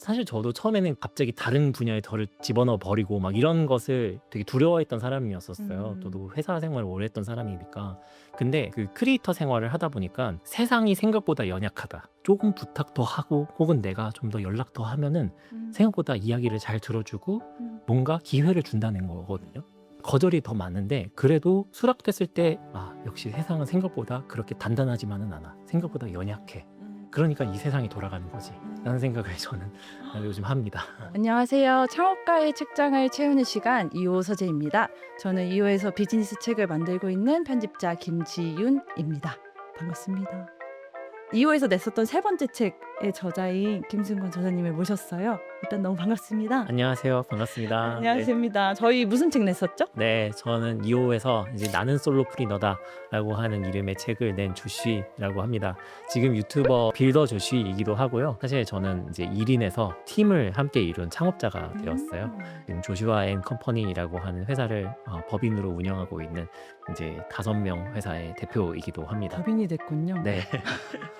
사실 저도 처음에는 갑자기 다른 분야에 저를 집어넣어 버리고 막 이런 것을 되게 두려워했던 사람이었었어요. 저도 회사 생활을 오래 했던 사람이니까. 근데 그 크리에이터 생활을 하다 보니까 세상이 생각보다 연약하다. 조금 부탁 더 하고 혹은 내가 좀 더 연락 더 하면은 생각보다 이야기를 잘 들어주고 뭔가 기회를 준다는 거거든요. 거절이 더 많은데 그래도 수락됐을 때 역시 세상은 생각보다 그렇게 단단하지만은 않아. 생각보다 연약해. 그러니까 이 세상이 돌아가는 거지 라는 생각을 저는 요즘 합니다. 안녕하세요. 창업가의 책장을 채우는 시간 2호 서재입니다. 저는 2호에서 비즈니스 책을 만들고 있는 편집자 김지윤입니다. 반갑습니다. 2호에서 냈었던 세 번째 책의 저자인 김승권 저자님을 모셨어요. 일단 너무 반갑습니다. 안녕하세요. 반갑습니다. 안녕하십니다. 저희 무슨 책 냈었죠? 네, 저는 2호에서 이제 나는 솔로프리너다라고 하는 이름의 책을 낸 조쉬라고 합니다. 지금 유튜버 빌더 조쉬이기도 하고요. 사실 저는 이제 1인에서 팀을 함께 이룬 창업자가 되었어요. 지금 조슈아 앤 컴퍼니라고 하는 회사를 법인으로 운영하고 있는 이제 5명 회사의 대표이기도 합니다. 법인이 됐군요. 네.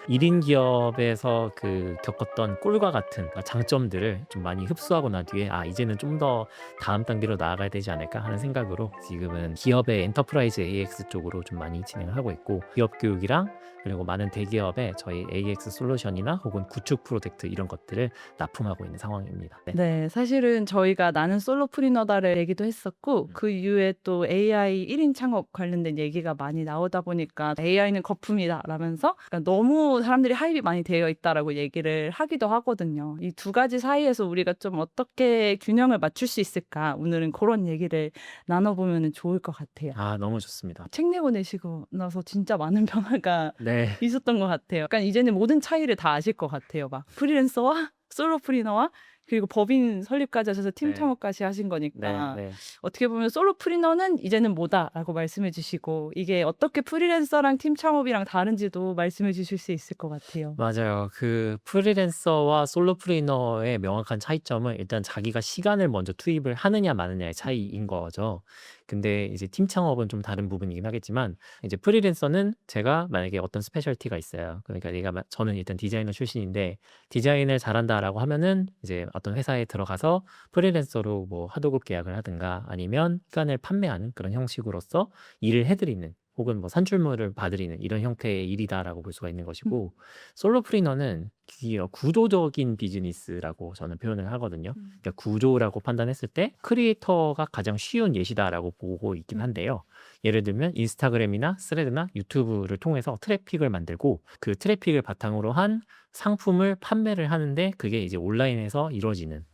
1인 기업에서 그 겪었던 꿀과 같은 장점들을 좀 많이 흡수하고 난 뒤에 이제는 좀 더 다음 단계로 나아가야 되지 않을까 하는 생각으로 지금은 기업의 엔터프라이즈 AX 쪽으로 좀 많이 진행을 하고 있고, 기업 교육이랑 그리고 많은 대기업에 저희 AX 솔루션이나 혹은 구축 프로젝트 이런 것들을 납품하고 있는 상황입니다. 네. 네, 사실은 저희가 나는 솔로프리너다를 얘기도 했었고 그 이후에 또 AI 1인 창업 관련된 얘기가 많이 나오다 보니까 AI는 거품이다 라면서 너무 사람들이 하입이 많이 되어 있다라고 얘기를 하기도 하거든요. 이 두 가지 사이에서 우리가 좀 어떻게 균형을 맞출 수 있을까, 오늘은 그런 얘기를 나눠보면 좋을 것 같아요. 너무 좋습니다. 책 내고 내시고 나서 진짜 많은 변화가 네. 있었던 것 같아요. 약간 이제는 모든 차이를 다 아실 것 같아요. 막 프리랜서와 솔로프리너와 그리고 법인 설립까지 하셔서 팀 네. 창업까지 하신 거니까 네. 어떻게 보면 솔로프리너는 이제는 뭐다라고 말씀해 주시고, 이게 어떻게 프리랜서랑 팀 창업이랑 다른지도 말씀해 주실 수 있을 것 같아요. 맞아요. 그 프리랜서와 솔로프리너의 명확한 차이점은 일단 자기가 시간을 먼저 투입을 하느냐 마느냐의 차이인 거죠. 근데 이제 팀 창업은 좀 다른 부분이긴 하겠지만, 이제 프리랜서는 제가 만약에 어떤 스페셜티가 있어요. 그러니까 저는 일단 디자이너 출신인데 디자인을 잘한다라고 하면은 이제 어떤 회사에 들어가서 프리랜서로 뭐 하도급 계약을 하든가 아니면 시간을 판매하는 그런 형식으로서 일을 해드리는, 혹은 뭐 산출물을 봐드리는 이런 형태의 일이다라고 볼 수가 있는 것이고, 솔로프리너는 구조적인 비즈니스라고 저는 표현을 하거든요. 그러니까 구조라고 판단했을 때 크리에이터가 가장 쉬운 예시다라고 보고 있긴 한데요. 예를 들면 인스타그램이나 스레드나 유튜브를 통해서 트래픽을 만들고 그 트래픽을 바탕으로 한 상품을 판매를 하는데, 그게 이제 온라인에서 이루어지는,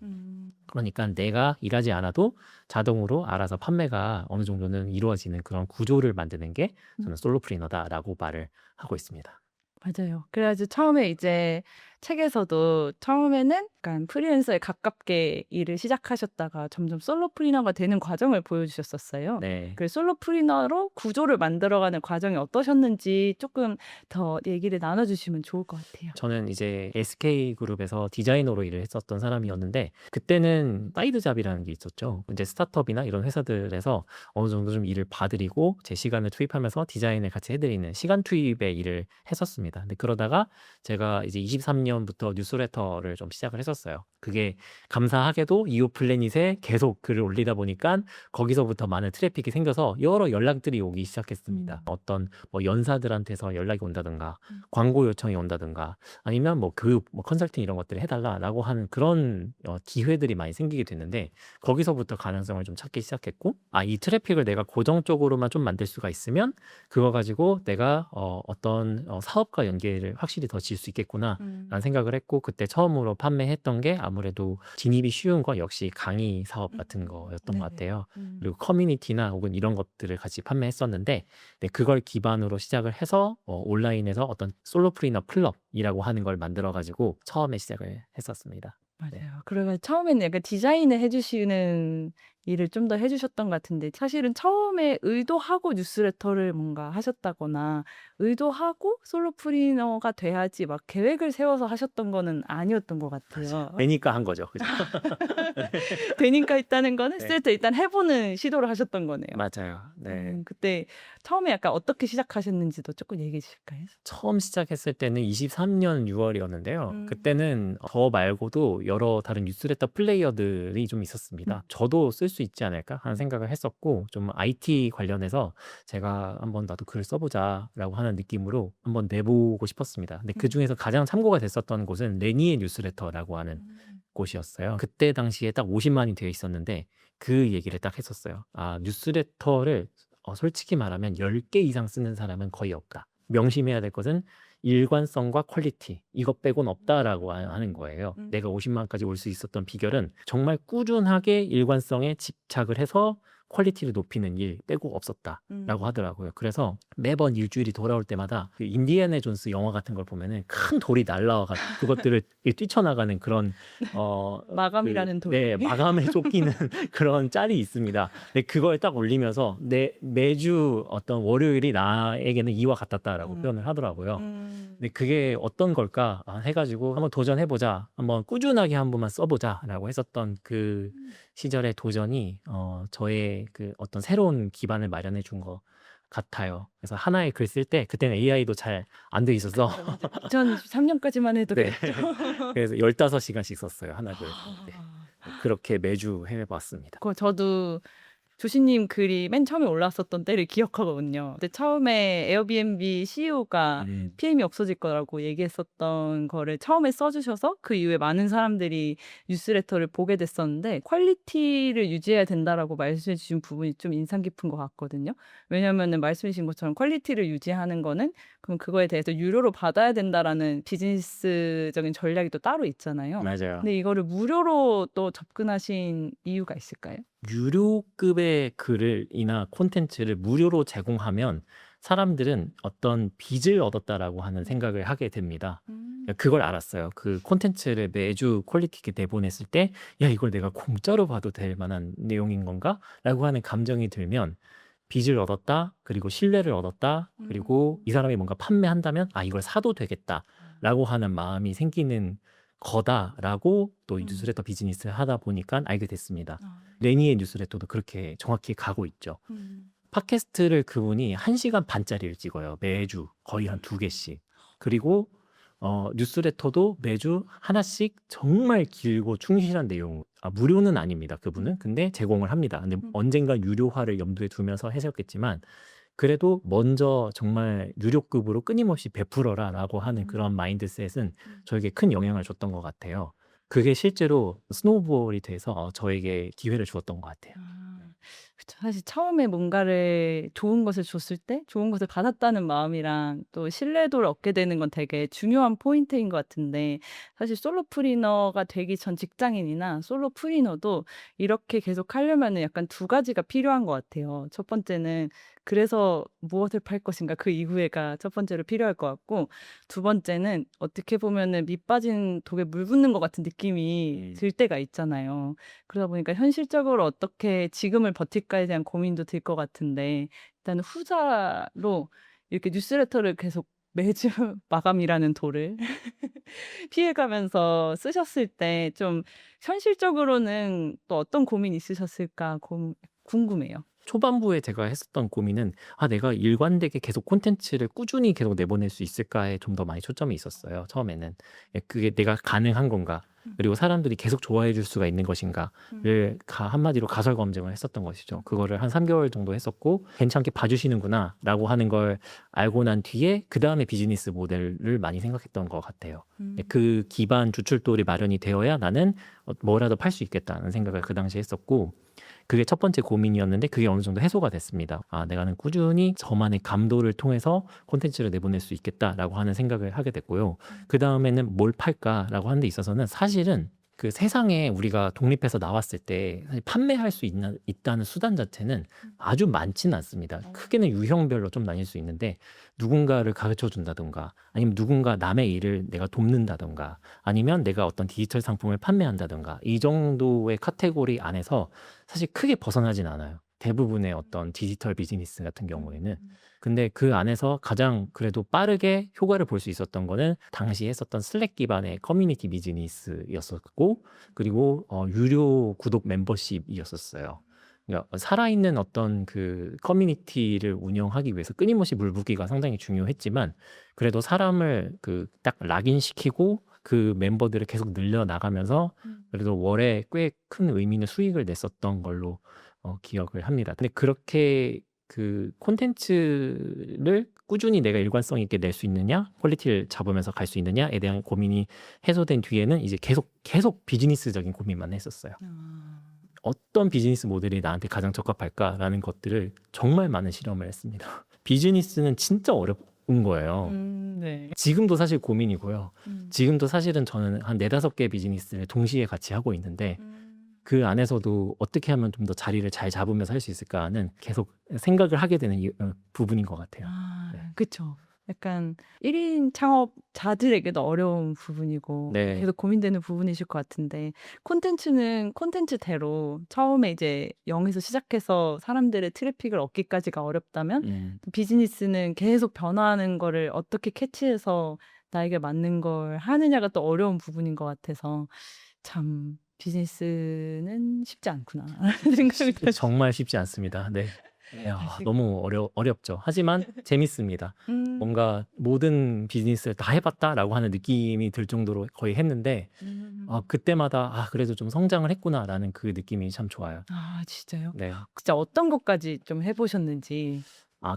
그러니까 내가 일하지 않아도 자동으로 알아서 판매가 어느 정도는 이루어지는 그런 구조를 만드는 게 저는 솔로프리너다라고 말을 하고 있습니다. 맞아요. 그래가지고 처음에 이제 책에서도 처음에는 약간 프리랜서에 가깝게 일을 시작하셨다가 점점 솔로프리너가 되는 과정을 보여주셨었어요. 네. 그 솔로프리너로 구조를 만들어가는 과정이 어떠셨는지 조금 더 얘기를 나눠주시면 좋을 것 같아요. 저는 이제 SK그룹에서 디자이너로 일을 했었던 사람이었는데, 그때는 사이드 잡이라는 게 있었죠. 이제 스타트업이나 이런 회사들에서 어느 정도 좀 일을 봐드리고 제 시간을 투입하면서 디자인을 같이 해드리는 시간 투입의 일을 했었습니다. 근데 그러다가 제가 이제 23년부터 뉴스레터를 좀 시작을 했었어요. 그게 감사하게도 이오 플래닛에 계속 글을 올리다 보니까 거기서부터 많은 트래픽이 생겨서 여러 연락들이 오기 시작했습니다. 어떤 뭐 연사들한테서 연락이 온다든가 광고 요청이 온다든가 아니면 뭐 교육, 뭐 컨설팅 이런 것들을 해달라라고 하는 그런 기회들이 많이 생기게 됐는데, 거기서부터 가능성을 좀 찾기 시작했고, 이 트래픽을 내가 고정적으로만 좀 만들 수가 있으면 그거 가지고 내가 어떤 사업과 연계를 확실히 더 지을 수 있겠구나 라는 생각을 했고, 그때 처음으로 판매했던 게 아무래도 진입이 쉬운 거 역시 강의 사업 같은 거였던 것 같아요. 그리고 커뮤니티나 혹은 이런 것들을 같이 판매했었는데, 네, 그걸 기반으로 시작을 해서 온라인에서 어떤 솔로프리너 클럽이라고 하는 걸 만들어가지고 처음에 시작을 했었습니다. 맞아요. 그래가 처음에는 약간 디자인을 해주시는 일을 좀 더 해주셨던 것 같은데 사실은 처음에 의도하고 뉴스레터를 뭔가 하셨다거나 의도하고 솔로프리너가 돼야지 막 계획을 세워서 하셨던 거는 아니었던 것 같아요. 되니까 한 거죠. 그죠? 되니까 있다는 거는 네. 했을 때 일단 해보는 시도를 하셨던 거네요. 맞아요. 네. 그때 처음에 약간 어떻게 시작하셨는지도 조금 얘기해 주실까요? 처음 시작했을 때는 23년 6월이었는데요. 음. 그때는 저 말고도 여러 다른 뉴스레터 플레이어들이 좀 있었습니다. 저도 쓸 수 있지 않을까 하는 생각을 했었고, 좀 IT 관련해서 제가 한번 나도 글을 써보자라고 하는 느낌으로 한번 내보고 싶었습니다. 근데 그 중에서 가장 참고가 됐었던 곳은 레니의 뉴스레터라고 하는 곳이었어요. 그때 당시에 딱 50만이 되어 있었는데 그 얘기를 딱 했었어요. 아, 뉴스레터를 솔직히 말하면 10개 이상 쓰는 사람은 거의 없다. 명심해야 될 것은 일관성과 퀄리티, 이것 빼곤 없다라고 하는 거예요. 내가 50만까지 올 수 있었던 비결은 정말 꾸준하게 일관성에 집착을 해서 퀄리티를 높이는 일 빼고 없었다라고 하더라고요. 그래서 매번 일주일이 돌아올 때마다 그 인디애나 존스 영화 같은 걸 보면은 큰 돌이 날라와가 그것들을 뛰쳐나가는 그런 마감이라는 돌. 네, 마감에 쫓기는 그런 짤이 있습니다. 근데 그걸 딱 올리면서 매주 어떤 월요일이 나에게는 이와 같았다라고 표현을 하더라고요. 근데 그게 어떤 걸까 해가지고 한번 도전해보자, 한번 꾸준하게 한 번만 써보자라고 했었던 그 시절의 도전이 저의 그 어떤 새로운 기반을 마련해 준 것 같아요. 그래서 하나의 글 쓸 때 그때는 AI도 잘 안 돼 있어서 2023년까지만 해도 네. 그랬죠. 그래서 15시간씩 썼어요, 하나 글. 네. 그렇게 매주 해봤습니다. 저도 조시님 글이 맨 처음에 올라왔었던 때를 기억하거든요. 근데 처음에 에어비앤비 CEO가 PM이 없어질 거라고 얘기했었던 거를 처음에 써주셔서 그 이후에 많은 사람들이 뉴스레터를 보게 됐었는데 퀄리티를 유지해야 된다라고 말씀해 주신 부분이 좀 인상 깊은 것 같거든요. 왜냐하면 말씀해 주신 것처럼 퀄리티를 유지하는 거는 그럼 그거에 대해서 유료로 받아야 된다라는 비즈니스적인 전략이 또 따로 있잖아요. 맞아요. 근데 이거를 무료로 또 접근하신 이유가 있을까요? 유료급의 글이나 콘텐츠를 무료로 제공하면 사람들은 어떤 빚을 얻었다라고 하는 생각을 하게 됩니다. 그걸 알았어요. 그 콘텐츠를 매주 퀄리티 있게 내보냈을 때, 야, 이걸 내가 공짜로 봐도 될 만한 내용인 건가? 라고 하는 감정이 들면 빚을 얻었다, 그리고 신뢰를 얻었다, 그리고 이 사람이 뭔가 판매한다면, 아, 이걸 사도 되겠다, 라고 하는 마음이 생기는 거다라고 또 뉴스레터 비즈니스를 하다 보니까 알게 됐습니다. 레니의 뉴스레터도 그렇게 정확히 가고 있죠. 팟캐스트를 그분이 1시간 반짜리를 찍어요. 매주 거의 한 2개씩. 그리고 뉴스레터도 매주 하나씩 정말 길고 충실한 내용. 무료는 아닙니다, 그분은. 근데 제공을 합니다. 근데 언젠가 유료화를 염두에 두면서 하셨겠지만 그래도 먼저 정말 유료급으로 끊임없이 베풀어라라고 하는 그런 마인드셋은 저에게 큰 영향을 줬던 것 같아요. 그게 실제로 스노우볼이 돼서 저에게 기회를 주었던 것 같아요. 그쵸. 사실 처음에 뭔가를 좋은 것을 줬을 때 좋은 것을 받았다는 마음이랑 또 신뢰도를 얻게 되는 건 되게 중요한 포인트인 것 같은데 사실 솔로프리너가 되기 전 직장인이나 솔로프리너도 이렇게 계속 하려면은 약간 두 가지가 필요한 것 같아요. 첫 번째는 그래서 무엇을 팔 것인가 그 이후에가 첫 번째로 필요할 것 같고 두 번째는 어떻게 보면은 밑 빠진 독에 물 붓는 것 같은 느낌이 들 때가 있잖아요. 그러다 보니까 현실적으로 어떻게 지금을 버틸까에 대한 고민도 들 것 같은데 일단 후자로 이렇게 뉴스레터를 계속 매주 마감이라는 돌을 피해가면서 쓰셨을 때 좀 현실적으로는 또 어떤 고민이 있으셨을까 궁금해요. 초반부에 제가 했었던 고민은 내가 일관되게 계속 콘텐츠를 꾸준히 계속 내보낼 수 있을까에 좀 더 많이 초점이 있었어요. 처음에는. 그게 내가 가능한 건가, 그리고 사람들이 계속 좋아해 줄 수가 있는 것인가를 한마디로 가설 검증을 했었던 것이죠. 그거를 한 3개월 정도 했었고 괜찮게 봐주시는구나 라고 하는 걸 알고 난 뒤에 그 다음에 비즈니스 모델을 많이 생각했던 것 같아요. 그 기반 주출돌이 마련이 되어야 나는 뭐라도 팔 수 있겠다는 생각을 그 당시에 했었고, 그게 첫 번째 고민이었는데 그게 어느 정도 해소가 됐습니다. 내가는 꾸준히 저만의 감도를 통해서 콘텐츠를 내보낼 수 있겠다라고 하는 생각을 하게 됐고요. 그 다음에는 뭘 팔까라고 하는 데 있어서는 사실은 그 세상에 우리가 독립해서 나왔을 때 사실 판매할 수 있다는 수단 자체는 아주 많지는 않습니다. 크게는 유형별로 좀 나뉠 수 있는데 누군가를 가르쳐 준다던가 아니면 누군가 남의 일을 내가 돕는다던가 아니면 내가 어떤 디지털 상품을 판매한다던가 이 정도의 카테고리 안에서 사실 크게 벗어나진 않아요. 대부분의 어떤 디지털 비즈니스 같은 경우에는. 근데 그 안에서 가장 그래도 빠르게 효과를 볼 수 있었던 거는 당시 했었던 슬랙 기반의 커뮤니티 비즈니스였었고 그리고 유료 구독 멤버십이었었어요. 그러니까 살아있는 어떤 그 커뮤니티를 운영하기 위해서 끊임없이 물붓기가 상당히 중요했지만 그래도 사람을 그 딱 락인시키고 그 멤버들을 계속 늘려 나가면서 그래도 월에 꽤 큰 의미 있는 수익을 냈었던 걸로 기억을 합니다. 근데 그렇게 그 콘텐츠를 꾸준히 내가 일관성 있게 낼 수 있느냐, 퀄리티를 잡으면서 갈 수 있느냐에 대한 고민이 해소된 뒤에는 이제 계속 비즈니스적인 고민만 했었어요. 어떤 비즈니스 모델이 나한테 가장 적합할까라는 것들을 정말 많은 실험을 했습니다. 비즈니스는 진짜 어려운 거예요. 네. 지금도 사실 고민이고요. 지금도 사실은 저는 한 4-5개 비즈니스를 동시에 같이 하고 있는데 그 안에서도 어떻게 하면 좀 더 자리를 잘 잡으면서 할 수 있을까는 계속 생각을 하게 되는 부분인 것 같아요. 네. 그쵸. 약간 1인 창업자들에게도 어려운 부분이고 네. 계속 고민되는 부분이실 것 같은데 콘텐츠는 콘텐츠대로 처음에 이제 0에서 시작해서 사람들의 트래픽을 얻기까지가 어렵다면 비즈니스는 계속 변화하는 거를 어떻게 캐치해서 나에게 맞는 걸 하느냐가 또 어려운 부분인 것 같아서 참 비즈니스는 쉽지 않구나 라는 생각이 들어요. 정말 쉽지 않습니다. 네. 너무 어렵죠. 하지만 재밌습니다. 뭔가 모든 비즈니스를 다 해봤다라고 하는 느낌이 들 정도로 거의 했는데 그때마다 그래도 좀 성장을 했구나라는 그 느낌이 참 좋아요. 진짜요? 네. 진짜 어떤 것까지 좀 해보셨는지.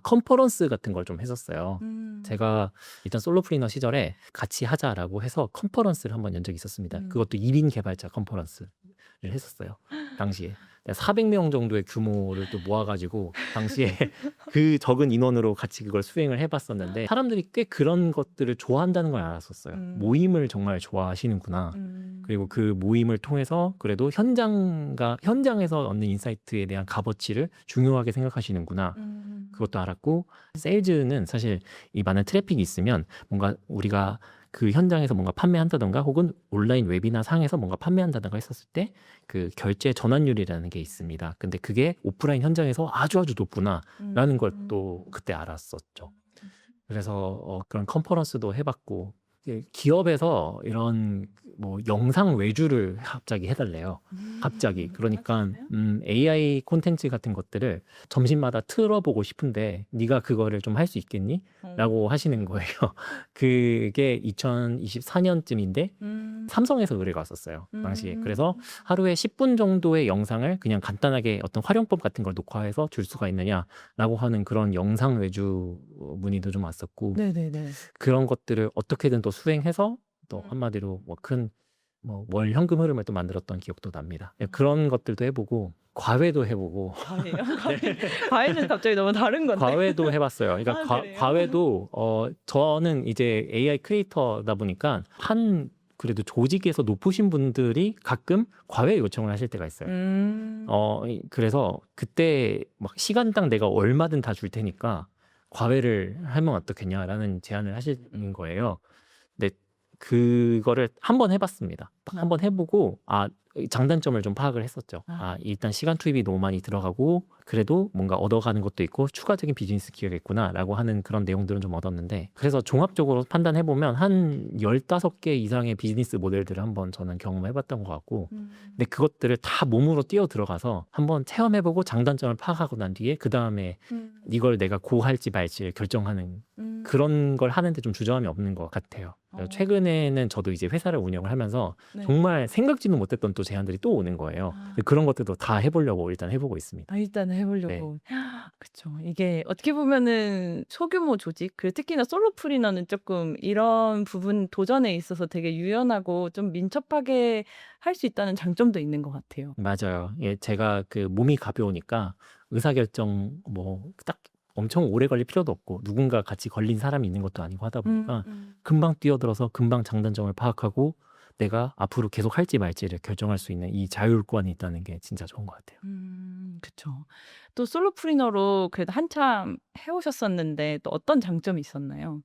컨퍼런스 같은 걸 좀 했었어요. 제가 일단 솔로프리너 시절에 같이 하자라고 해서 컨퍼런스를 한번 연 적이 있었습니다. 그것도 1인 개발자 컨퍼런스를 했었어요. 당시에 400명 정도의 규모를 또 모아가지고 당시에 그 적은 인원으로 같이 그걸 수행을 해봤었는데 사람들이 꽤 그런 것들을 좋아한다는 걸 알았었어요. 모임을 정말 좋아하시는구나. 그리고 그 모임을 통해서 그래도 현장에서 얻는 인사이트에 대한 값어치를 중요하게 생각하시는구나. 그것도 알았고 세일즈는 사실 이 많은 트래픽이 있으면 뭔가 우리가 그 현장에서 뭔가 판매한다던가 혹은 온라인 웨비나 상에서 뭔가 판매한다던가 했었을 때 그 결제 전환율이라는 게 있습니다. 근데 그게 오프라인 현장에서 아주 높구나라는 걸 또 그때 알았었죠. 그래서 그런 컨퍼런스도 해봤고 기업에서 이런 뭐 영상 외주를 갑자기 해달래요. 갑자기. 그러니까 AI 콘텐츠 같은 것들을 점심마다 틀어보고 싶은데 네가 그거를 좀 할 수 있겠니? 라고 하시는 거예요. 그게 2024년쯤인데 삼성에서 의뢰가 왔었어요. 당시에. 그래서 하루에 10분 정도의 영상을 그냥 간단하게 어떤 활용법 같은 걸 녹화해서 줄 수가 있느냐라고 하는 그런 영상 외주 문의도 좀 왔었고 네네네. 그런 것들을 어떻게든 또 수행해서 또 한마디로 뭐 큰 월 현금 흐름을 또 만들었던 기억도 납니다. 그런 것들도 해보고 과외도 해보고 과외요? 과외는 갑자기 너무 다른 건데. 과외도 해봤어요. 그러니까 그래요? 과외도 저는 이제 AI 크리에이터다 보니까 그래도 조직에서 높으신 분들이 가끔 과외 요청을 하실 때가 있어요. 그래서 그때 막 시간당 내가 얼마든 다 줄 테니까 과외를 하면 어떻겠냐라는 제안을 하시는 거예요. 근데 그거를 한번 해봤습니다. 한번 해보고 장단점을 좀 파악을 했었죠. 일단 시간 투입이 너무 많이 들어가고 그래도 뭔가 얻어가는 것도 있고 추가적인 비즈니스 기회가 있구나라고 하는 그런 내용들은 좀 얻었는데 그래서 종합적으로 판단해보면 한 15개 이상의 비즈니스 모델들을 한번 저는 경험해봤던 것 같고 근데 그것들을 다 몸으로 뛰어 들어가서 한번 체험해보고 장단점을 파악하고 난 뒤에 그 다음에 이걸 내가 고할지 말지를 결정하는 그런 걸 하는데 좀 주저함이 없는 것 같아요. 최근에는 저도 이제 회사를 운영을 하면서 네. 정말 생각지도 못했던 또 제안들이 또 오는 거예요. 그런 것들도 다 해보려고 일단 해보고 있습니다. 일단 해보려고. 그쵸. 이게 어떻게 보면은 소규모 조직, 그리고 특히나 솔로프리너는 조금 이런 부분 도전에 있어서 되게 유연하고 좀 민첩하게 할 수 있다는 장점도 있는 것 같아요. 맞아요. 제가 그 몸이 가벼우니까 의사결정 딱 엄청 오래 걸릴 필요도 없고 누군가 같이 걸린 사람이 있는 것도 아니고 하다 보니까 금방 뛰어들어서 금방 장단점을 파악하고 내가 앞으로 계속 할지 말지를 결정할 수 있는 이 자율권이 있다는 게 진짜 좋은 것 같아요. 그쵸. 또 솔로프리너로 그래도 한참 해오셨었는데 또 어떤 장점이 있었나요?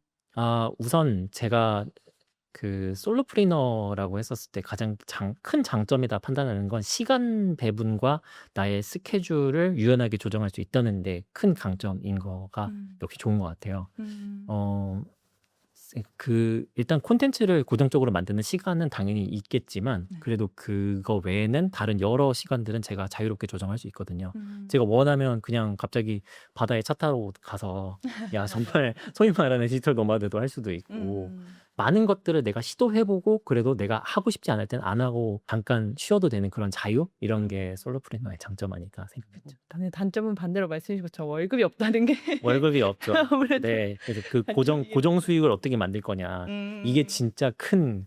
우선 제가 그 솔로프리너라고 했었을 때 가장 큰 장점이다 판단하는 건 시간 배분과 나의 스케줄을 유연하게 조정할 수 있다는 데 큰 강점인 거가 음. 역시 좋은 것 같아요. 음. 어 일단 콘텐츠를 고정적으로 만드는 시간은 당연히 있겠지만 네. 그래도 그거 외에는 다른 여러 시간들은 제가 자유롭게 조정할 수 있거든요. 음. 제가 원하면 그냥 갑자기 바다에 차 타러 가서 야 정말 소위 말하는 디지털 노마드도 할 수도 있고 음. 많은 것들을 내가 시도해 보고 그래도 내가 하고 싶지 않을 땐 안 하고 잠깐 쉬어도 되는 그런 자유 이런 게 솔로프리너의 장점 아닐까 생각해요. 단점은 반대로 말씀해 주신 것처럼 월급이 없다는 게 월급이 없죠. 아무래도 네. 그래서 그 단점이긴 고정 수익을 어떻게 만들 거냐. 이게 음. 진짜 큰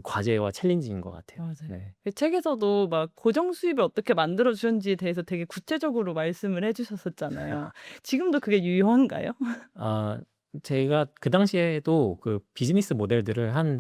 과제와 챌린지인 것 같아요. 맞아요. 네. 그 책에서도 막 고정 수입을 어떻게 만들어 주는지에 대해서 되게 구체적으로 말씀을 해 주셨었잖아요. 지금도 그게 유효한가요? 제가 그 당시에도 그 비즈니스 모델들을 한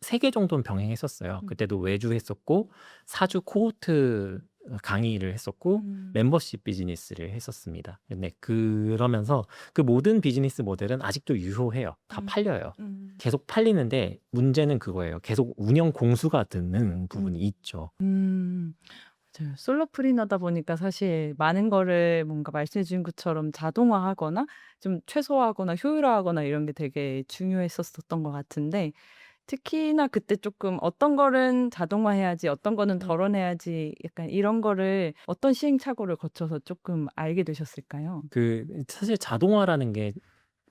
3개 정도는 병행했었어요. 음. 그때도 외주 했었고 사주 코호트 강의를 했었고 멤버십 비즈니스를 했었습니다. 근데 그러면서 그 모든 비즈니스 모델은 아직도 유효해요. 다 팔려요. 계속 팔리는데 문제는 그거예요. 계속 운영 공수가 드는 부분이 있죠. 맞아요. 솔로프리너다 보니까 사실 많은 거를 뭔가 말씀해 주신 것처럼 자동화하거나 좀 최소화하거나 효율화하거나 이런 게 되게 중요했었던 것 같은데 특히나 그때 조금 어떤 거는 자동화해야지 어떤 거는 덜어내야지 약간 이런 거를 어떤 시행착오를 거쳐서 조금 알게 되셨을까요? 사실 자동화라는 게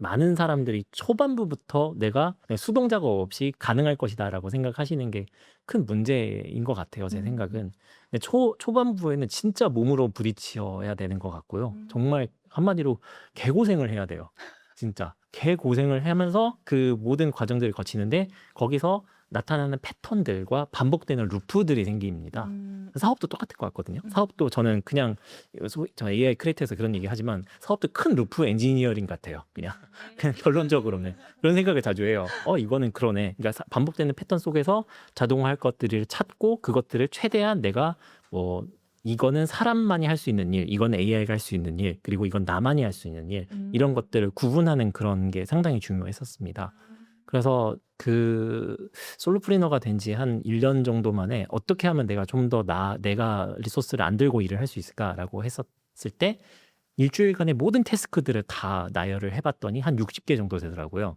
많은 사람들이 초반부부터 내가 수동 작업 없이 가능할 것이다라고 생각하시는 게 큰 문제인 것 같아요, 제 생각은. 근데 초반부에는 진짜 몸으로 부딪혀야 되는 것 같고요. 정말 한마디로 개고생을 해야 돼요. 진짜. 개고생을 하면서 그 모든 과정들을 거치는데 거기서 나타나는 패턴들과 반복되는 루프들이 생깁니다. 사업도 똑같을 것 같거든요. 사업도 저는 그냥 저 AI 크리에이터에서 그런 얘기 하지만 사업도 큰 루프 엔지니어링 같아요. 그냥 결론적으로는 그런 생각을 자주 해요. 이거는 그러네. 그러니까 반복되는 패턴 속에서 자동화할 것들을 찾고 그것들을 최대한 내가 뭐 이거는 사람만이 할 수 있는 일, 이건 AI가 할 수 있는 일, 그리고 이건 나만이 할 수 있는 일, 이런 것들을 구분하는 그런 게 상당히 중요했었습니다. 그래서 그 솔로프리너가 된 지 한 1년 정도 만에 어떻게 하면 내가 좀 더 내가 리소스를 안 들고 일을 할 수 있을까라고 했었을 때 일주일간의 모든 태스크들을 다 나열을 해봤더니 한 60개 정도 되더라고요.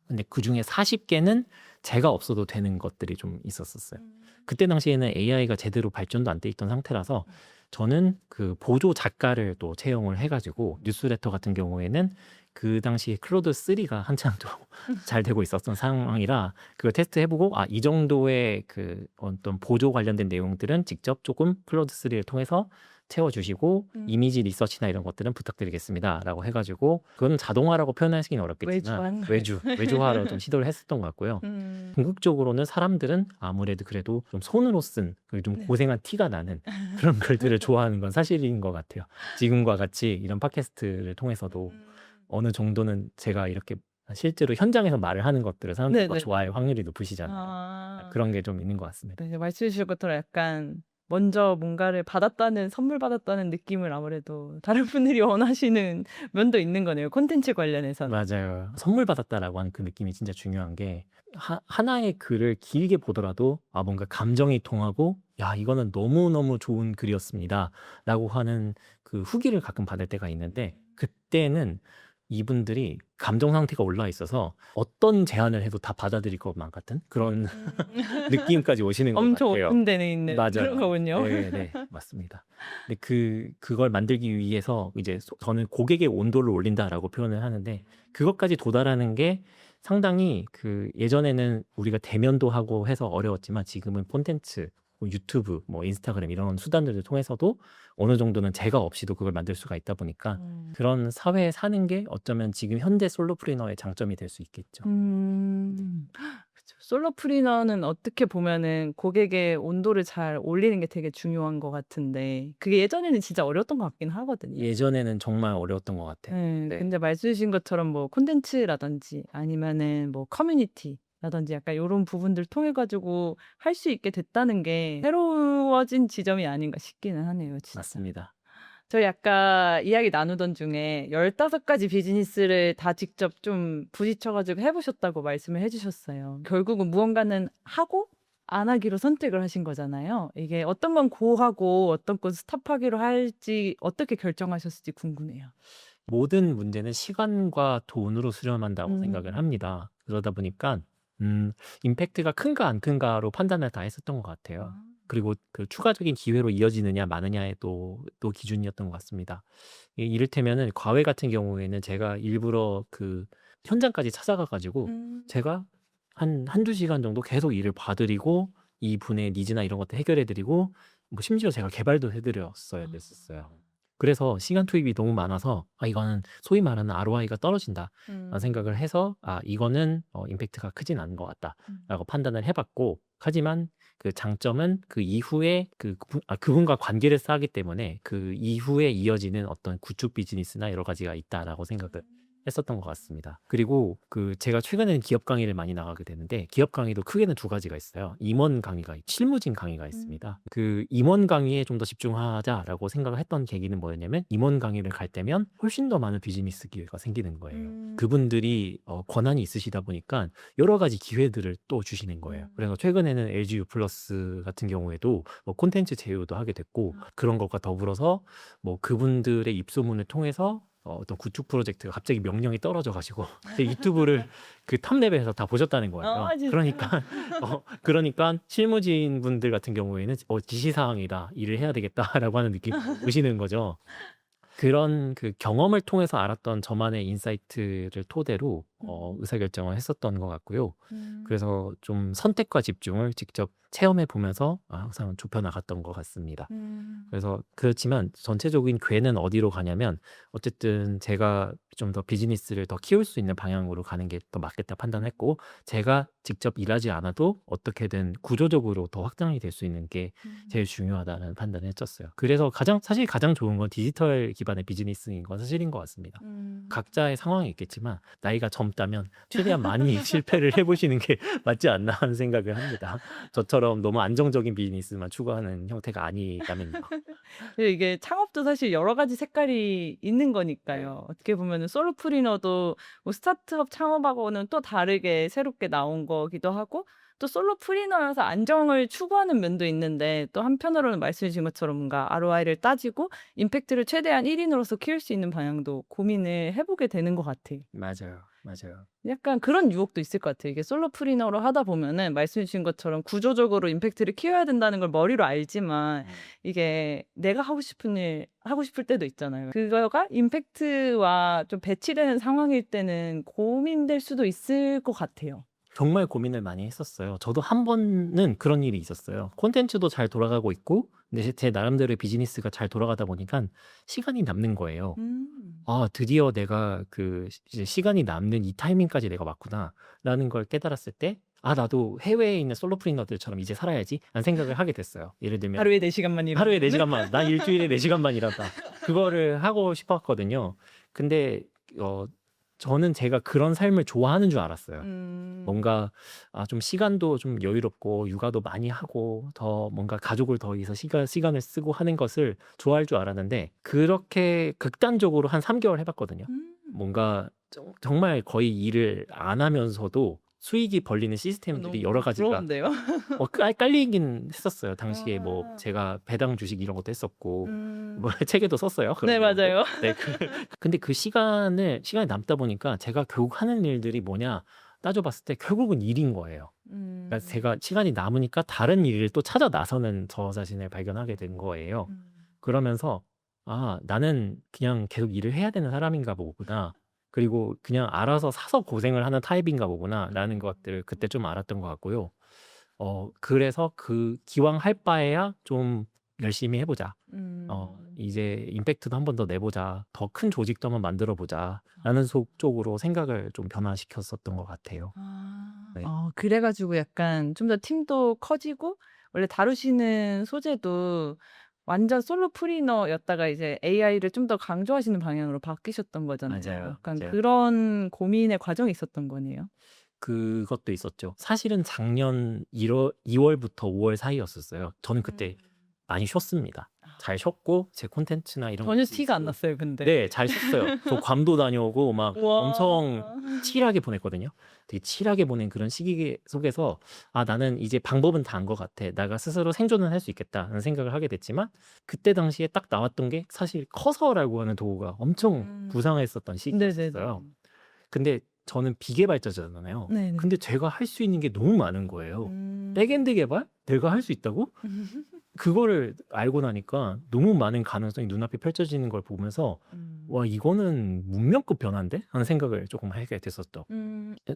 근데 그 중에 40개는 제가 없어도 되는 것들이 좀 있었어요. 그때 당시에는 AI가 제대로 발전도 안 돼 있던 상태라서 저는 그 보조 작가를 또 채용을 해가지고 뉴스레터 같은 경우에는 그 당시에 클로드 3가 한창 좀 잘 되고 있었던 상황이라 그걸 테스트해보고 이 정도의 그 어떤 보조 관련된 내용들은 직접 조금 클로드 3를 통해서 채워주시고 이미지 리서치나 이런 것들은 부탁드리겠습니다라고 해가지고 그건 자동화라고 표현하시기는 어렵겠지만 외주화로 좀 시도를 했었던 것 같고요. 궁극적으로는 사람들은 아무래도 그래도 좀 손으로 쓴 그리고 좀 고생한 티가 나는 그런 글들을 좋아하는 건 사실인 것 같아요. 지금과 같이 이런 팟캐스트를 통해서도 어느 정도는 제가 이렇게 실제로 현장에서 말을 하는 것들을 사람들이 더 네네. 좋아할 확률이 높으시잖아요. 그런 게 좀 있는 것 같습니다. 네, 말씀해 주신 것처럼 약간 먼저 뭔가를 선물 받았다는 느낌을 아무래도 다른 분들이 원하시는 면도 있는 거네요. 콘텐츠 관련해서는. 맞아요. 선물 받았다라고 하는 그 느낌이 진짜 중요한 게 하나의 글을 길게 보더라도 뭔가 감정이 통하고 야 이거는 너무너무 좋은 글이었습니다라고 하는 그 후기를 가끔 받을 때가 있는데 그때는 이분들이 감정 상태가 올라 있어서 어떤 제안을 해도 다 받아들일 것만 같은 그런 느낌까지 오시는 것 엄청 같아요. 오픈되어 있는 맞아요. 그런 거군요. 네, 맞습니다. 근데 그걸 만들기 위해서 이제 저는 고객의 온도를 올린다라고 표현을 하는데 그것까지 도달하는 게 상당히 예전에는 우리가 대면도 하고 해서 어려웠지만 지금은 콘텐츠, 유튜브, 인스타그램 이런 수단들을 통해서도 어느 정도는 제가 없이도 그걸 만들 수가 있다 보니까 그런 사회에 사는 게 어쩌면 지금 현대 솔로프리너의 장점이 될 수 있겠죠. 그쵸. 솔로프리너는 어떻게 보면은 고객의 온도를 잘 올리는 게 되게 중요한 것 같은데 그게 예전에는 진짜 어려웠던 것 같긴 하거든요. 예전에는 정말 어려웠던 것 같아요. 네. 네. 근데 말씀 주신 것처럼 콘텐츠라든지 아니면은 커뮤니티 라든지 약간 요런 부분들 통해 가지고 할 수 있게 됐다는 게 새로워진 지점이 아닌가 싶기는 하네요, 진짜. 맞습니다. 저희 아까 이야기 나누던 중에 15가지 비즈니스를 다 직접 좀 부딪혀 가지고 해 보셨다고 말씀을 해 주셨어요. 결국은 무언가는 하고 안 하기로 선택을 하신 거잖아요. 이게 어떤 건 고 하고 어떤 건 스톱하기로 할지 어떻게 결정하셨을지 궁금해요. 모든 문제는 시간과 돈으로 수렴한다고 생각을 음. 합니다. 그러다 보니까 임팩트가 큰가 안 큰가로 판단을 다 했었던 것 같아요. 아. 그리고 그 추가적인 기회로 이어지느냐 마느냐의 또 기준이었던 것 같습니다. 이를테면은 과외 같은 경우에는 제가 일부러 그 현장까지 찾아가 가지고 음. 제가 한두 시간 정도 계속 일을 봐 드리고 이분의 니즈나 이런 것들 해결해 드리고 뭐 심지어 제가 개발도 해 드렸어야 아. 됐었어요. 그래서 시간 투입이 너무 많아서 '아 이거는 소위 말하는 ROI가 떨어진다.'라는 생각을 해서 '아 이거는 임팩트가 크진 않은 것 음. 같다.'라고 판단을 해 봤고, 하지만 그 장점은 그 이후에 그분과 관계를 쌓기 때문에 그 이후에 이어지는 어떤 구축 비즈니스나 여러 가지가 있다라고 생각을 했었던 것 같습니다. 그리고 그 제가 최근에는 기업 강의를 많이 나가게 되는데, 기업 강의도 크게는 두 가지가 있어요. 임원 강의가 실무진 강의가 있습니다. 그 임원 강의에 좀 더 집중하자라고 생각을 했던 계기는 뭐였냐면, 임원 강의를 갈 때면 훨씬 더 많은 비즈니스 기회가 생기는 거예요. 그분들이 권한이 있으시다 보니까 여러 가지 기회들을 또 주시는 거예요. 그래서 최근에는 LG U 플러스 같은 경우에도 뭐 콘텐츠 제휴도 하게 됐고, 그런 것과 더불어서 뭐 그분들의 입소문을 통해서 어떤 구축 프로젝트가 갑자기 명령이 떨어져 가지고 제 유튜브를 그 탑레벨에서 다 보셨다는 거예요. 아 진짜요? 그러니까 그러니까 실무진 분들 같은 경우에는 지시사항이다, 일을 해야 되겠다라고 하는 느낌이 오시는 거죠. 그런 그 경험을 통해서 알았던 저만의 인사이트를 토대로 의사결정을 했었던 것 같고요. 그래서 좀 선택과 집중을 직접 체험해 보면서 항상 좁혀 나갔던 것 같습니다. 그래서 그렇지만 전체적인 궤는 어디로 가냐면, 어쨌든 제가 좀 더 비즈니스를 더 키울 수 있는 방향으로 가는 게 더 맞겠다 판단했고, 제가 직접 일하지 않아도 어떻게든 구조적으로 더 확장이 될 수 있는 게 제일 중요하다는 판단을 했었어요. 그래서 사실 가장 좋은 건 디지털 기반의 비즈니스인 건 사실인 것 같습니다. 각자의 상황이 있겠지만 나이가 젊다면 최대한 많이 실패를 해보시는 게 맞지 않나 하는 생각을 합니다. 저처럼 너무 안정적인 비즈니스만 추구하는 형태가 아니라면요. 근데 이게 창업도 사실 여러 가지 색깔이 있는 거니까요. 어떻게 보면은 솔로프리너도 뭐 스타트업 창업하고는 또 다르게 새롭게 나온 거기도 하고, 또 솔로프리너여서 안정을 추구하는 면도 있는데, 또 한편으로는 말씀해 주신 것처럼 뭔가 ROI를 따지고 임팩트를 최대한 1인으로서 키울 수 있는 방향도 고민을 해 보게 되는 것 같아요. 맞아요. 맞아요. 약간 그런 유혹도 있을 것 같아요. 이게 솔로프리너로 하다 보면은 말씀해 주신 것처럼 구조적으로 임팩트를 키워야 된다는 걸 머리로 알지만, 이게 내가 하고 싶은 일 하고 싶을 때도 있잖아요. 그거가 임팩트와 좀 배치되는 상황일 때는 고민될 수도 있을 것 같아요. 정말 고민을 많이 했었어요. 저도 한 번은 그런 일이 있었어요. 콘텐츠도 잘 돌아가고 있고, 근데 제 나름대로의 비즈니스가 잘 돌아가다 보니까 시간이 남는 거예요. 드디어 내가 이제 시간이 남는 이 타이밍까지 내가 왔구나라는 걸 깨달았을 때, 나도 해외에 있는 솔로프리너들처럼 이제 살아야지 라는 생각을 하게 됐어요. 예를 들면 하루에 4시간만 일하는 하루에 4시간만, 난 일주일에 4시간만 일한다. 그거를 하고 싶었거든요. 근데 저는 제가 그런 삶을 좋아하는 줄 알았어요. 뭔가 좀 시간도 좀 여유롭고 육아도 많이 하고 더 뭔가 가족을 더 위해서 시간을 쓰고 하는 것을 좋아할 줄 알았는데, 그렇게 극단적으로 한 3개월 해봤거든요. 뭔가 정말 거의 일을 안 하면서도 수익이 벌리는 시스템들이 여러 너무 가지가 부러운데요. 깔리긴 했었어요. 당시에 뭐 아. 제가 배당 주식 이런 것도 했었고 뭐 책에도 썼어요. 그런 네 내용도. 맞아요. 네. 근데 그 시간이 남다 보니까 제가 결국 하는 일들이 뭐냐 따져봤을 때 결국은 일인 거예요. 그러니까 제가 시간이 남으니까 다른 일을 또 찾아 나서는 저 자신을 발견하게 된 거예요. 그러면서 나는 그냥 계속 일을 해야 되는 사람인가 보구나. 그리고 그냥 알아서 사서 고생을 하는 타입인가 보구나라는 것들을 그때 좀 알았던 것 같고요. 그래서 기왕 할 바에야 좀 열심히 해보자. 이제 임팩트도 한 번 더 내보자. 더 큰 조직도 한번 만들어 보자라는 쪽으로 생각을 좀 변화시켰었던 것 같아요. 네. 그래 가지고 약간 좀 더 팀도 커지고, 원래 다루시는 소재도 완전 솔로프리너였다가 이제 AI를 좀 더 강조하시는 방향으로 바뀌셨던 거잖아요. 맞아요. 약간 맞아요. 그런 고민의 과정이 있었던 거네요. 그것도 있었죠. 사실은 작년 2월부터 5월 사이였었어요. 저는 그때 많이 쉬었습니다. 잘 쉬었고 제 콘텐츠나 이런 전혀 것도 티가 안 있고 났어요, 근데. 네, 잘 쉬었어요. 저 괌도 다녀오고 막 와. 엄청 칠하게 보냈거든요. 되게 칠하게 보낸 그런 시기 속에서 아, 나는 이제 방법은 다 안 것 같아. 내가 스스로 생존은 할 수 있겠다는 생각을 하게 됐지만 그때 당시에 딱 나왔던 게 사실 커서라고 하는 도구가 엄청 부상했었던 네네네. 시기였어요. 근데 저는 비개발자잖아요. 네네. 근데 제가 할 수 있는 게 너무 많은 거예요. 음. 백엔드 개발? 내가 할 수 있다고? 그거를 알고 나니까 너무 많은 가능성이 눈앞에 펼쳐지는 걸 보면서 와, 이거는 문명급 변화인데? 하는 생각을 조금 하게 됐었죠.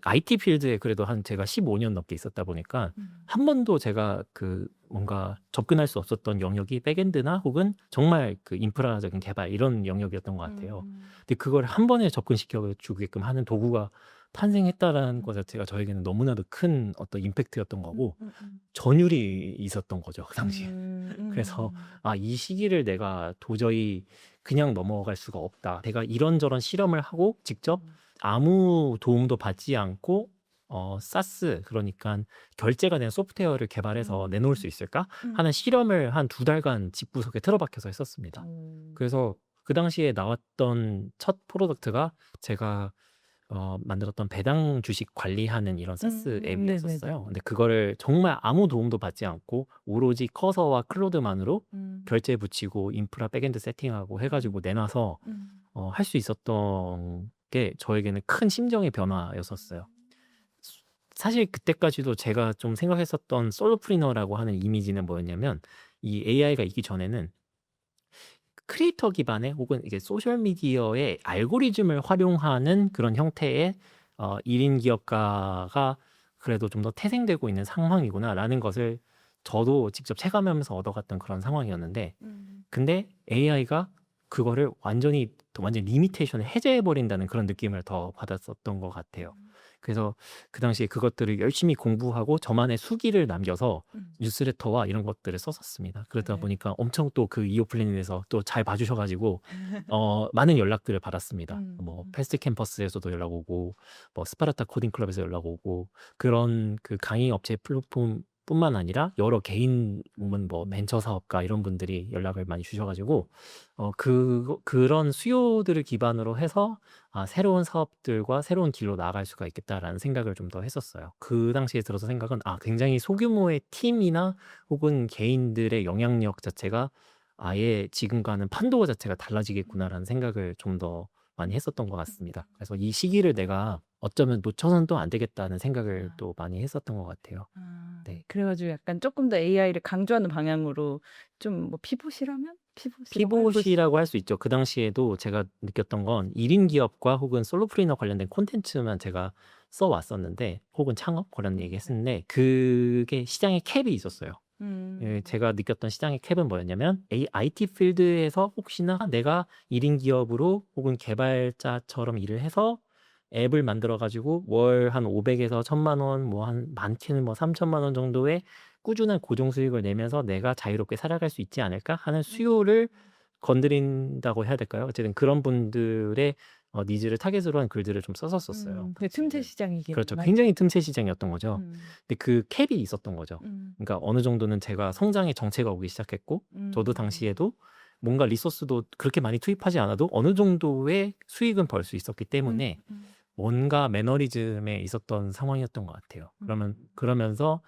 IT 필드에 그래도 한 제가 15년 넘게 있었다 보니까 한 번도 제가 그 뭔가 접근할 수 없었던 영역이 백엔드나 혹은 정말 그 인프라적인 개발 이런 영역이었던 것 같아요. 근데 그걸 한 번에 접근시켜 주게끔 하는 도구가 탄생했다라는 것 자체가 저에게는 너무나도 큰 어떤 임팩트였던 거고 전율이 있었던 거죠, 그 당시에. 그래서 아, 이 시기를 내가 도저히 그냥 넘어갈 수가 없다. 내가 이런저런 실험을 하고 직접 아무 도움도 받지 않고 사스 그러니까 결제가 된 소프트웨어를 개발해서 내놓을 수 있을까 하는 실험을 한 2달간 집구석에 틀어박혀서 했었습니다. 그래서 그 당시에 나왔던 첫 프로덕트가 제가 만들었던 배당 주식 관리하는 이런 사스 네네네. 앱이었어요. 근데 그거를 정말 아무 도움도 받지 않고 오로지 커서와 클로드만으로 결제 붙이고 인프라 백엔드 세팅하고 해가지고 내놔서 할 수 있었던 게 저에게는 큰 심정의 변화였었어요. 사실 그때까지도 제가 좀 생각했었던 솔로프리너라고 하는 이미지는 뭐였냐면 이 AI가 있기 전에는 크리에이터 기반의 혹은 이게 소셜 미디어의 알고리즘을 활용하는 그런 형태의 1인 기업가가 그래도 좀 더 태생되고 있는 상황이구나라는 것을 저도 직접 체감하면서 얻어갔던 그런 상황이었는데 근데 AI가 그거를 완전 리미테이션을 해제해 버린다는 그런 느낌을 더 받았었던 것 같아요. 그래서 그 당시에 그것들을 열심히 공부하고 저만의 수기를 남겨서 뉴스레터와 이런 것들을 썼었습니다. 그러다 네. 보니까 엄청 또 그 이오 플래닛에서 또 잘 봐주셔가지고 많은 연락들을 받았습니다. 뭐 패스트 캠퍼스에서도 연락 오고 뭐 스파르타 코딩 클럽에서 연락 오고 그런 그 강의 업체 플랫폼 뿐만 아니라 여러 개인 혹은 뭐 벤처 사업가 이런 분들이 연락을 많이 주셔가지고 그런 수요들을 기반으로 해서 아, 새로운 사업들과 새로운 길로 나아갈 수가 있겠다라는 생각을 좀 더 했었어요. 그 당시에 들어서 생각은 아, 굉장히 소규모의 팀이나 혹은 개인들의 영향력 자체가 아예 지금과는 판도 자체가 달라지겠구나라는 생각을 좀 더 많이 했었던 것 같습니다. 그래서 이 시기를 내가 어쩌면 놓쳐서는 또 안 되겠다는 생각을 또 많이 했었던 것 같아요. 네. 그래가지고 약간 조금 더 AI를 강조하는 방향으로 좀 뭐 피봇이라면? 피봇이라고 할 수- 피봇이라고 할 수 있죠. 그 당시에도 제가 느꼈던 건 1인 기업과 혹은 솔로프리너 관련된 콘텐츠만 제가 써왔었는데 혹은 창업 관련 얘기했었는데 그게 시장에 캡이 있었어요. 예, 제가 느꼈던 시장의 캡은 뭐였냐면 IT 필드에서 혹시나 내가 1인 기업으로 혹은 개발자처럼 일을 해서 앱을 만들어 가지고 월 한 500에서 1000만 원, 뭐 한 많게는 뭐 3천만 원 정도의 꾸준한 고정 수익을 내면서 내가 자유롭게 살아갈 수 있지 않을까 하는 수요를 건드린다고 해야 될까요? 어쨌든 그런 분들의 니즈를 타겟으로 한 글들을 좀 썼었어요. 근데 틈새 시장이긴 그렇죠. 맞- 굉장히 틈새 시장이었던 거죠. 음, 근데 그 캡이 있었던 거죠. 음, 그러니까 어느 정도는 제가 성장의 정체가 오기 시작했고 저도 당시에도 뭔가 리소스도 그렇게 많이 투입하지 않아도 어느 정도의 수익은 벌 수 있었기 때문에 뭔가 매너리즘에 있었던 상황이었던 것 같아요. 그러면서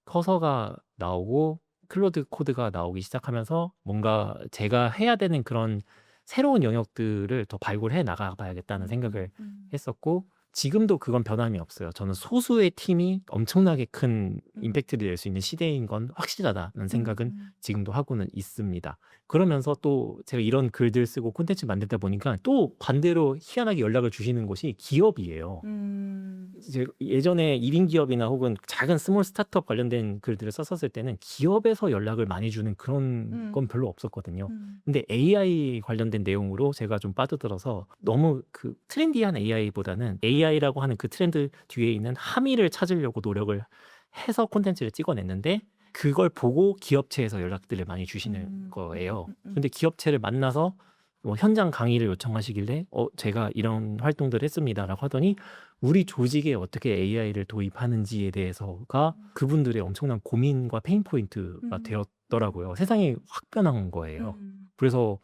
커서가 나오고 클로드 코드가 나오기 시작하면서 뭔가 제가 해야 되는 그런 새로운 영역들을 더 발굴해 나가봐야겠다는 생각을 했었고 지금도 그건 변함이 없어요. 저는 소수의 팀이 엄청나게 큰 임팩트를 낼 수 있는 시대인 건 확실하다는 생각은 지금도 하고는 있습니다. 그러면서 또 제가 이런 글들 쓰고 콘텐츠 만들다 보니까 또 반대로 희한하게 연락을 주시는 곳이 기업이에요. 이제 예전에 1인 기업이나 혹은 작은 스몰 스타트업 관련된 글들을 썼었을 때는 기업에서 연락을 많이 주는 그런 건 별로 없었거든요. 근데 AI 관련된 내용으로 제가 좀 빠져들어서 너무 그 트렌디한 AI보다는 AI라고 하는 그 트렌드 뒤에 있는 함의를 찾으려고 노력을 해서 콘텐츠를 찍어냈는데 그걸 보고 기업체에서 연락들을 많이 주시는 거예요. 근데 기업체를 만나서 뭐 현장 강의를 요청하시길래 제가 이런 활동들을 했습니다라고 하더니 우리 조직에 어떻게 AI를 도입하는지에 대해서가 그분들의 엄청난 고민과 페인 포인트가 되었더라고요. 세상이 확 변한 거예요. 그래서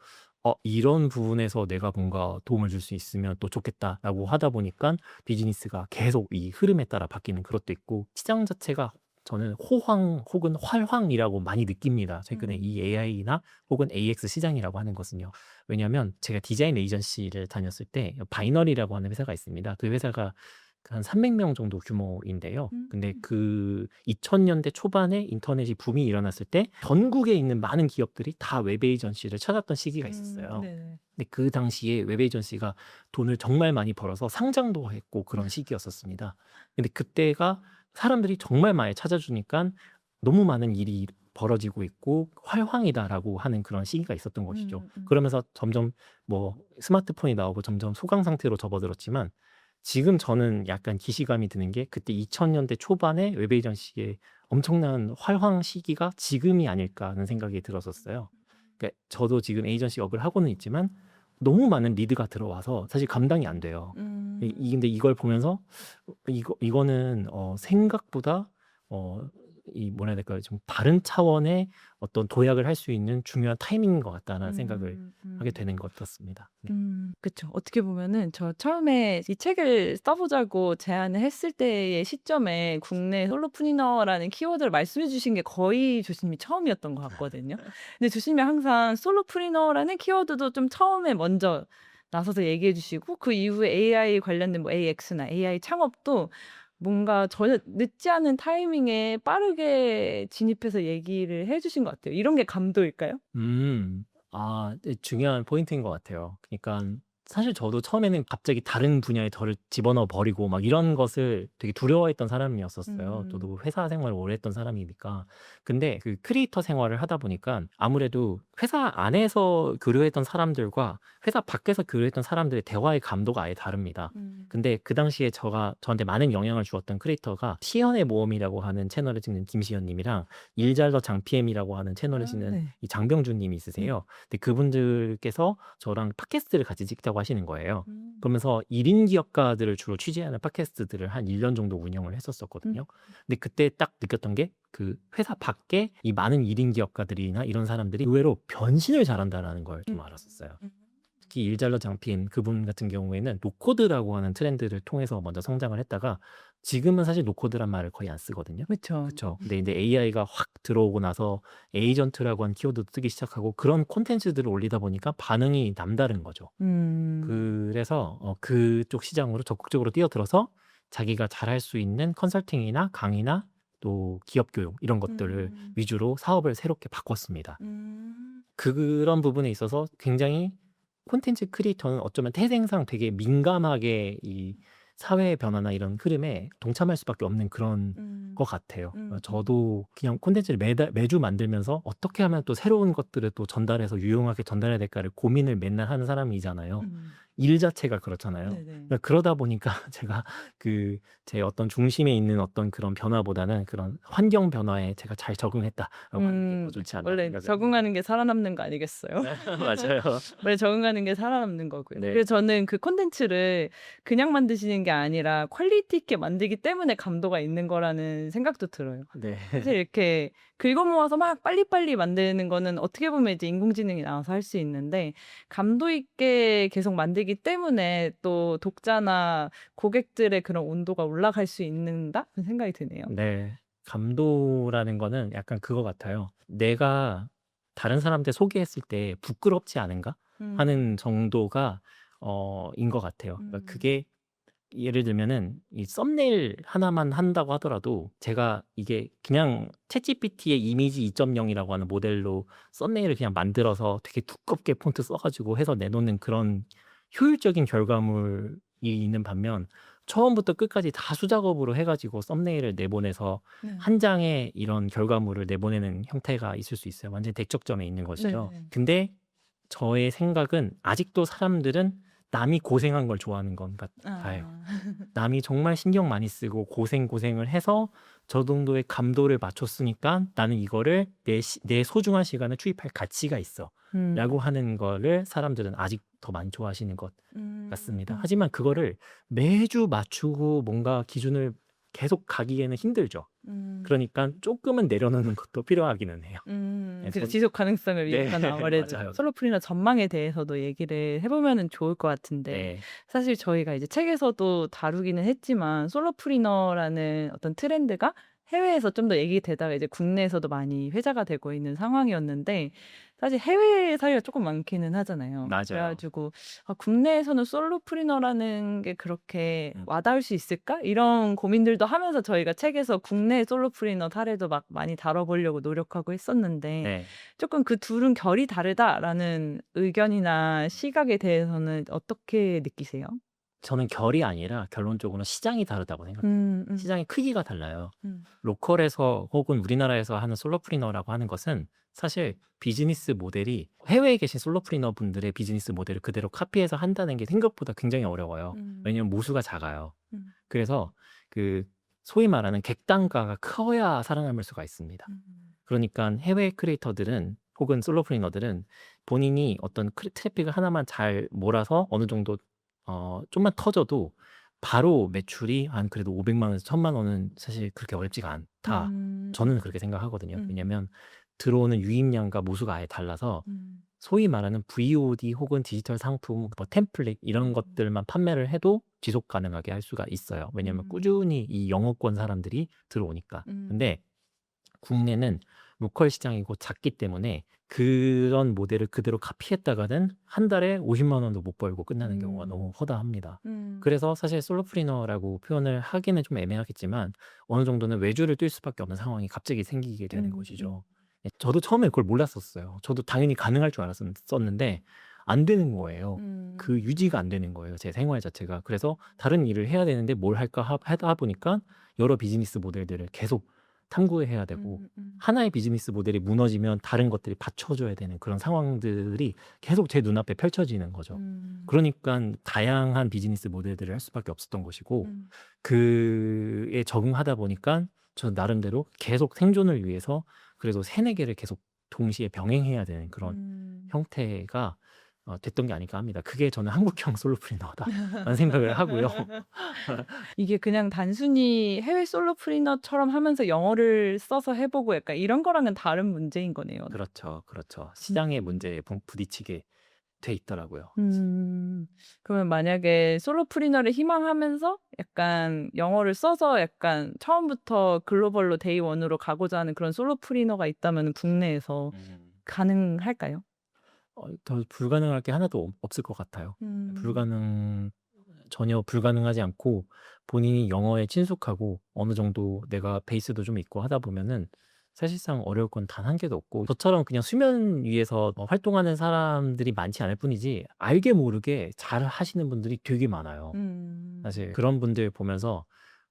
이런 부분에서 내가 뭔가 도움을 줄 수 있으면 또 좋겠다라고 하다 보니까 비즈니스가 계속 이 흐름에 따라 바뀌는 그것도 있고 시장 자체가 저는 호황 혹은 활황이라고 많이 느낍니다. 최근에 이 AI나 혹은 AX 시장이라고 하는 것은요. 왜냐하면 제가 디자인 에이전시를 다녔을 때 바이너리라고 하는 회사가 있습니다. 그 회사가 한 300명 정도 규모인데요. 근데 그 2000년대 초반에 인터넷이 붐이 일어났을 때 전국에 있는 많은 기업들이 다 웹 에이전시를 찾았던 시기가 있었어요. 네. 근데 그 당시에 웹 에이전시가 돈을 정말 많이 벌어서 상장도 했고 그런 시기였었습니다. 근데 그때가 사람들이 정말 많이 찾아주니까 너무 많은 일이 벌어지고 있고 활황이다라고 하는 그런 시기가 있었던 것이죠. 그러면서 점점 뭐 스마트폰이 나오고 점점 소강 상태로 접어들었지만 지금 저는 약간 기시감이 드는 게 그때 2000년대 초반에 웹 에이전시의 엄청난 활황 시기가 지금이 아닐까 하는 생각이 들었었어요. 그러니까 저도 지금 에이전시 업을 하고는 있지만 너무 많은 리드가 들어와서 사실 감당이 안 돼요. 근데 이걸 보면서 이거는 생각보다 이 뭐라 해야 될까요? 좀 다른 차원의 어떤 도약을 할 수 있는 중요한 타이밍인 것 같다는 생각을 하게 되는 것 같았습니다. 네. 그쵸. 어떻게 보면은 저 처음에 이 책을 써보자고 제안을 했을 때의 시점에 국내 솔로프리너라는 키워드를 말씀해 주신 게 거의 조심이 처음이었던 것 같거든요. 근데 조심이 항상 솔로프리너라는 키워드도 좀 처음에 먼저 나서서 얘기해 주시고 그 이후에 AI 관련된 뭐 AX나 AI 창업도 뭔가 전혀 늦지 않은 타이밍에 빠르게 진입해서 얘기를 해 주신 것 같아요. 이런 게 감도일까요? 네, 중요한 포인트인 것 같아요. 그러니까 사실 저도 처음에는 갑자기 다른 분야에 저를 집어넣어 버리고 막 이런 것을 되게 두려워했던 사람이었었어요. 저도 회사 생활을 오래 했던 사람이니까. 근데 그 크리에이터 생활을 하다 보니까 아무래도 회사 안에서 교류했던 사람들과 회사 밖에서 교류했던 사람들의 대화의 감도가 아예 다릅니다. 근데 그 당시에 저한테 많은 영향을 주었던 크리에이터가 시연의 모험이라고 하는 채널을 찍는 김시연 님이랑 일잘더 장PM이라고 하는 채널을 찍는 네. 이 장병준 님이 있으세요. 근데 그분들께서 저랑 팟캐스트를 같이 찍자고 하시는 거예요. 그러면서 1인 기업가들을 주로 취재하는 팟캐스트들을 한 1년 정도 운영을 했었거든요. 근데 그때 딱 느꼈던 게 그 회사 밖에 이 많은 1인 기업가들이나 이런 사람들이 의외로 변신을 잘한다는 걸 좀 알았었어요. 특히 일잘러 장피인 그분 같은 경우에는 노코드라고 하는 트렌드를 통해서 먼저 성장을 했다가 지금은 사실 노코드란 말을 거의 안 쓰거든요. 그쵸. 그렇죠. 근데 이제 AI가 확 들어오고 나서 에이전트라고 하는 키워드도 뜨기 시작하고 그런 콘텐츠들을 올리다 보니까 반응이 남다른 거죠. 그래서 그쪽 시장으로 적극적으로 뛰어들어서 자기가 잘할 수 있는 컨설팅이나 강의나 또 기업 교육 이런 것들을 위주로 사업을 새롭게 바꿨습니다. 그런 부분에 있어서 굉장히 콘텐츠 크리에이터는 어쩌면 태생상 되게 민감하게 이 사회의 변화나 이런 흐름에 동참할 수밖에 없는 그런 것 같아요. 저도 그냥 콘텐츠를 매주 만들면서 어떻게 하면 또 새로운 것들을 또 전달해서 유용하게 전달해야 될까를 고민을 맨날 하는 사람이잖아요. 일 자체가 그렇잖아요. 네네. 그러니까 그러다 보니까 제가 제 어떤 중심에 있는 어떤 그런 변화보다는 그런 환경 변화에 제가 잘 적응했다라고 하는 게 더 좋지 않나 원래 생각을 적응하는 게 살아남는 거 아니겠어요? 맞아요. 원래 적응하는 게 살아남는 거고요. 네. 그래서 저는 그 콘텐츠를 그냥 만드시는 게 아니라 퀄리티 있게 만들기 때문에 감도가 있는 거라는 생각도 들어요. 네. 사실 이렇게 긁어 모아서 막 빨리빨리 만드는 거는 어떻게 보면 이제 인공지능이 나와서 할 수 있는데 감도 있게 계속 만들기 때문에 또 독자나 고객들의 그런 온도가 올라갈 수 있는다는 생각이 드네요. 네. 감도라는 거는 약간 그거 같아요. 내가 다른 사람한테 소개했을 때 부끄럽지 않은가 하는 정도가 인 것 같아요. 그러니까 그게 예를 들면은 이 썸네일 하나만 한다고 하더라도 제가 이게 그냥 챗GPT의 이미지 2.0이라고 하는 모델로 썸네일을 그냥 만들어서 되게 두껍게 폰트 써 가지고 해서 내놓는 그런 효율적인 결과물이 있는 반면 처음부터 끝까지 다 수작업으로 해 가지고 썸네일을 내보내서 한 장의 이런 결과물을 내보내는 형태가 있을 수 있어요. 완전히 대척점에 있는 것이죠. 네. 근데 저의 생각은 아직도 사람들은 남이 고생한 걸 좋아하는 것 같아요. 남이 정말 신경 많이 쓰고 고생을 해서 저 정도의 감도를 맞췄으니까 나는 이거를 내 소중한 시간을 투입할 가치가 있어. 라고 하는 거를 사람들은 아직 더 많이 좋아하시는 것 같습니다. 하지만 그거를 매주 맞추고 뭔가 기준을 계속 가기에는 힘들죠. 그러니까 조금은 내려놓는 것도 필요하기는 해요. 네, 그래서 지속 가능성을 네, 위해서는 아무래도 맞아요. 솔로프리너 전망에 대해서도 얘기를 해보면 좋을 것 같은데 네, 사실 저희가 이제 책에서도 다루기는 했지만 솔로프리너라는 어떤 트렌드가 해외에서 좀 더 얘기되다가 이제 국내에서도 많이 회자가 되고 있는 상황이었는데 사실 해외 사례가 조금 많기는 하잖아요. 맞아요. 그래가지고 국내에서는 솔로프리너라는 게 그렇게 음. 와닿을 수 있을까? 이런 고민들도 하면서 저희가 책에서 국내 솔로프리너 사례도 막 많이 다뤄보려고 노력하고 했었는데 네. 조금 그 둘은 결이 다르다라는 의견이나 시각에 대해서는 어떻게 느끼세요? 저는 결이 아니라 결론적으로 시장이 다르다고 생각해요. 시장의 크기가 달라요. 로컬에서 혹은 우리나라에서 하는 솔로프리너라고 하는 것은 사실 비즈니스 모델이 해외에 계신 솔로프리너 분들의 비즈니스 모델을 그대로 카피해서 한다는 게 생각보다 굉장히 어려워요. 왜냐면 모수가 작아요. 그래서 그 소위 말하는 객단가가 커야 살아남을 수가 있습니다. 그러니까 해외 크리에이터들은 혹은 솔로프리너들은 본인이 어떤 트래픽을 하나만 잘 몰아서 어느 정도 좀만 터져도 바로 매출이 한 그래도 500만 원에서 1000만 원은 사실 그렇게 어렵지가 않다. 저는 그렇게 생각하거든요. 왜냐면 들어오는 유입량과 모수가 아예 달라서 소위 말하는 VOD 혹은 디지털 상품, 뭐 템플릿 이런 것들만 판매를 해도 지속 가능하게 할 수가 있어요. 왜냐면 꾸준히 이 영어권 사람들이 들어오니까. 근데 국내는 로컬 시장이고 작기 때문에 그런 모델을 그대로 카피했다가는 한 달에 50만 원도 못 벌고 끝나는 경우가 너무 허다합니다. 그래서 사실 솔로프리너라고 표현을 하기는 좀 애매하겠지만 어느 정도는 외주를 뛸 수밖에 없는 상황이 갑자기 생기게 되는 것이죠. 저도 처음에 그걸 몰랐었어요. 저도 당연히 가능할 줄 알았었는데 안 되는 거예요. 그 유지가 안 되는 거예요. 제 생활 자체가. 그래서 다른 일을 해야 되는데 뭘 할까 하다 보니까 여러 비즈니스 모델들을 계속 탐구해야 되고 하나의 비즈니스 모델이 무너지면 다른 것들이 받쳐줘야 되는 그런 상황들이 계속 제 눈앞에 펼쳐지는 거죠. 그러니까 다양한 비즈니스 모델들을 할 수밖에 없었던 것이고 그에 적응하다 보니까 저 나름대로 계속 생존을 위해서 그래도 3-4개를 계속 동시에 병행해야 되는 그런 형태가 됐던 게 아닐까 합니다. 그게 저는 한국형 솔로프리너다라는 생각을 하고요. 이게 그냥 단순히 해외 솔로프리너처럼 하면서 영어를 써서 해보고 약간 이런 거랑은 다른 문제인 거네요. 그렇죠, 그렇죠. 시장의 문제에 부딪히게 돼 있더라고요. 그러면 만약에 솔로프리너를 희망하면서 약간 영어를 써서 약간 처음부터 글로벌로 데이 원으로 가고자 하는 그런 솔로프리너가 있다면 국내에서 가능할까요? 더 불가능할 게 하나도 없을 것 같아요. 전혀 불가능하지 않고 본인이 영어에 친숙하고 어느 정도 내가 베이스도 좀 있고 하다 보면은 사실상 어려울 건 단 한 개도 없고 저처럼 그냥 수면 위에서 활동하는 사람들이 많지 않을 뿐이지 알게 모르게 잘 하시는 분들이 되게 많아요. 사실 그런 분들 보면서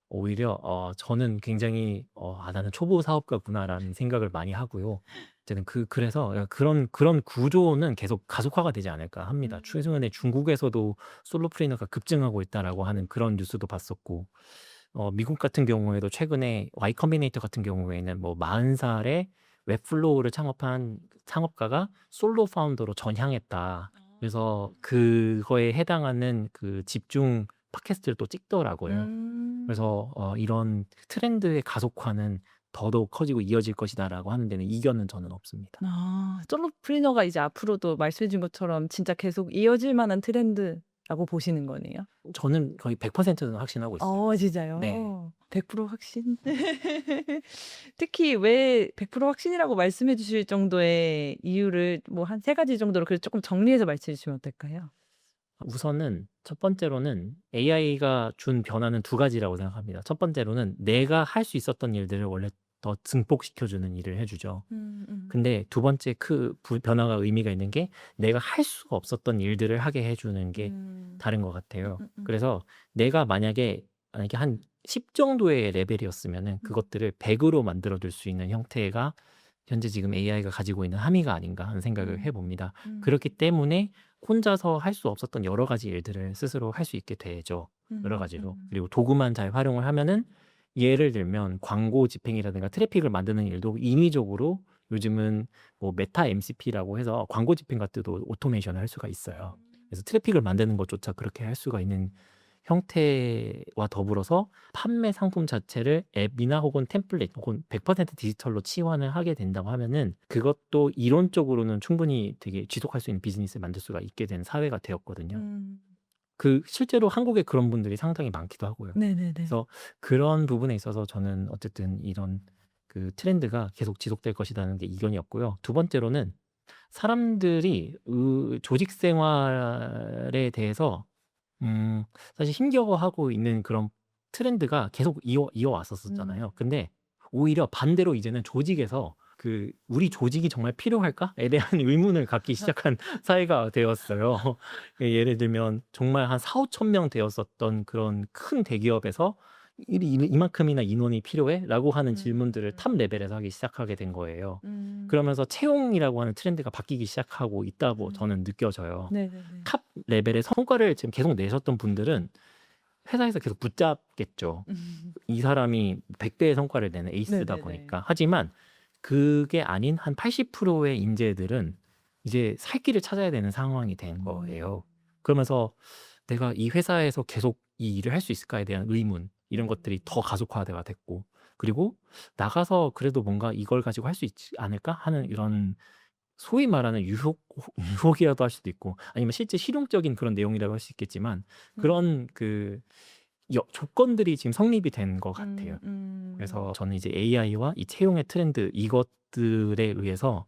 오히려 저는 굉장히 '나는 초보 사업가구나.'라는 생각을 많이 하고요. 어쨌든 그래서 그런 구조는 계속 가속화가 되지 않을까 합니다. 최근에 중국에서도 솔로프리너가 급증하고 있다라고 하는 그런 뉴스도 봤었고 미국 같은 경우에도 최근에 Y 컴비네이터 같은 경우에는 뭐 40살에 웹플로우를 창업한 창업가가 솔로 파운더로 전향했다. 그래서 그거에 해당하는 그 집중 팟캐스트를 또 찍더라고요. 그래서 이런 트렌드의 가속화는 더더욱 커지고 이어질 것이다라고 하는 데는 이견은 저는 없습니다. 솔로프리너가 이제 앞으로도 말씀해 준 것처럼 진짜 계속 이어질 만한 트렌드라고 보시는 거네요. 저는 거의 100%는 확신하고 있어요. 진짜요? 네. 100% 확신? 특히 왜 100% 확신이라고 말씀해 주실 정도의 이유를 뭐 한 3가지 정도로 그래도 조금 정리해서 말씀해 주시면 어떨까요? 우선은 첫 번째로는 AI가 준 변화는 2가지라고 생각합니다. 첫 번째로는 내가 할 수 있었던 일들을 원래 더 증폭시켜 주는 일을 해 주죠. 근데 2번째 변화가 의미가 있는 게 내가 할 수가 없었던 일들을 하게 해 주는 게 다른 것 같아요. 그래서 내가 만약에 한 10 정도의 레벨이었으면은 그것들을 100으로 만들어 줄 수 있는 형태가 현재 지금 AI가 가지고 있는 함의가 아닌가 하는 생각을 해 봅니다. 그렇기 때문에 혼자서 할 수 없었던 여러 가지 일들을 스스로 할 수 있게 되죠. 여러 가지로. 그리고 도구만 잘 활용을 하면은 예를 들면 광고 집행이라든가 트래픽을 만드는 일도 인위적으로 요즘은 뭐 메타 MCP라고 해서 광고 집행 같은 것도 오토메이션을 할 수가 있어요. 그래서 트래픽을 만드는 것조차 그렇게 할 수가 있는 형태와 더불어서 판매 상품 자체를 앱이나 혹은 템플릿 혹은 100% 디지털로 치환을 하게 된다고 하면은 그것도 이론적으로는 충분히 되게 지속할 수 있는 비즈니스를 만들 수가 있게 된 사회가 되었거든요. 그 실제로 한국에 그런 분들이 상당히 많기도 하고요. 네네네. 그래서 그런 부분에 있어서 저는 어쨌든 이런 그 트렌드가 계속 지속될 것이라는 게 이견이었고요. 두 번째로는 사람들이 조직 생활에 대해서 사실 힘겨워하고 있는 그런 트렌드가 계속 이어왔었잖아요. 근데 오히려 반대로 이제는 조직에서 그 '우리 조직이 정말 필요할까?'에 대한 의문을 갖기 시작한 사회가 되었어요. 예를 들면 정말 한 4-5천 명 되었었던 그런 큰 대기업에서 "이만큼이나 인원이 필요해?"라고 하는 질문들을 탑 레벨에서 하기 시작하게 된 거예요. 그러면서 채용이라고 하는 트렌드가 바뀌기 시작하고 있다고 저는 느껴져요. 네네네. 탑 레벨의 성과를 지금 계속 내셨던 분들은 회사에서 계속 붙잡겠죠. 이 사람이 100배의 성과를 내는 에이스다 네네네. 보니까. 하지만 그게 아닌 한 80%의 인재들은 이제 살 길을 찾아야 되는 상황이 된 거예요. 그러면서 '내가 이 회사에서 계속 이 일을 할 수 있을까?'에 대한 의문 이런 것들이 더 가속화가 됐고 그리고 '나가서 그래도 뭔가 이걸 가지고 할 수 있지 않을까?' 하는 이런 소위 말하는 유혹이라도 할 수도 있고 아니면 실제 실용적인 그런 내용이라고 할 수 있겠지만 그런 그 조건들이 지금 성립이 된 것 같아요. 그래서 저는 이제 AI와 이 채용의 트렌드 이것들에 의해서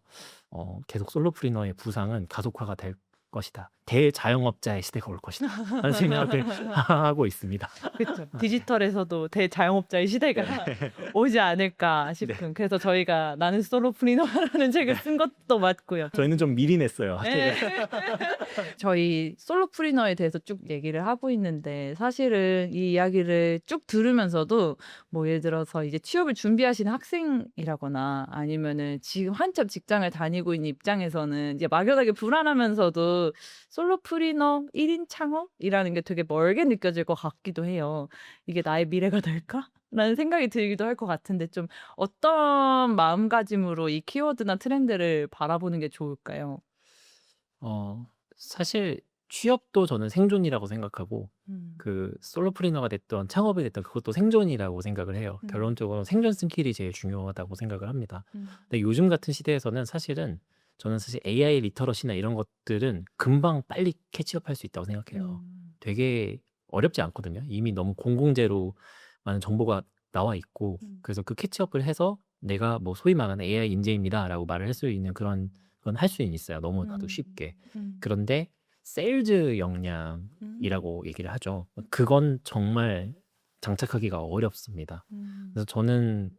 계속 솔로프리너의 부상은 가속화가 될 것이다. 대자영업자의 시대가 올 것이다. 라는 생각을 하고 있습니다. 그쵸. 디지털에서도 대자영업자의 시대가 오지 않을까 네. 싶은. 그래서 저희가 나는 솔로프리너라는 책을 쓴 것도 맞고요. 저희는 좀 미리 냈어요. 네. 저희 솔로프리너에 대해서 쭉 얘기를 하고 있는데 사실은 이 이야기를 쭉 들으면서도 뭐 예를 들어서 이제 취업을 준비하시는 학생이라거나 아니면은 지금 한참 직장을 다니고 있는 입장에서는 이제 막연하게 불안하면서도 솔로프리너 1인 창업이라는 게 되게 멀게 느껴질 것 같기도 해요. '이게 나의 미래가 될까?' 라는 생각이 들기도 할 것 같은데 좀 어떤 마음가짐으로 이 키워드나 트렌드를 바라보는 게 좋을까요? 사실 취업도 저는 생존이라고 생각하고 음. 그 솔로프리너가 됐던 창업이 됐던 그것도 생존이라고 생각을 해요. 결론적으로 생존 스킬이 제일 중요하다고 생각을 합니다. 근데 요즘 같은 시대에서는 사실은 저는 사실 AI 리터러시나 이런 것들은 금방 빨리 캐치업할 수 있다고 생각해요. 되게 어렵지 않거든요. 이미 너무 공공재로 많은 정보가 나와 있고 그래서 그 캐치업을 해서 내가 뭐 소위 말하는 AI 인재입니다라고 말을 할 수 있는 그런 건 할 수는 있어요. 너무나도 쉽게. 그런데 세일즈 역량이라고 얘기를 하죠. 그건 정말 장착하기가 어렵습니다. 그래서 저는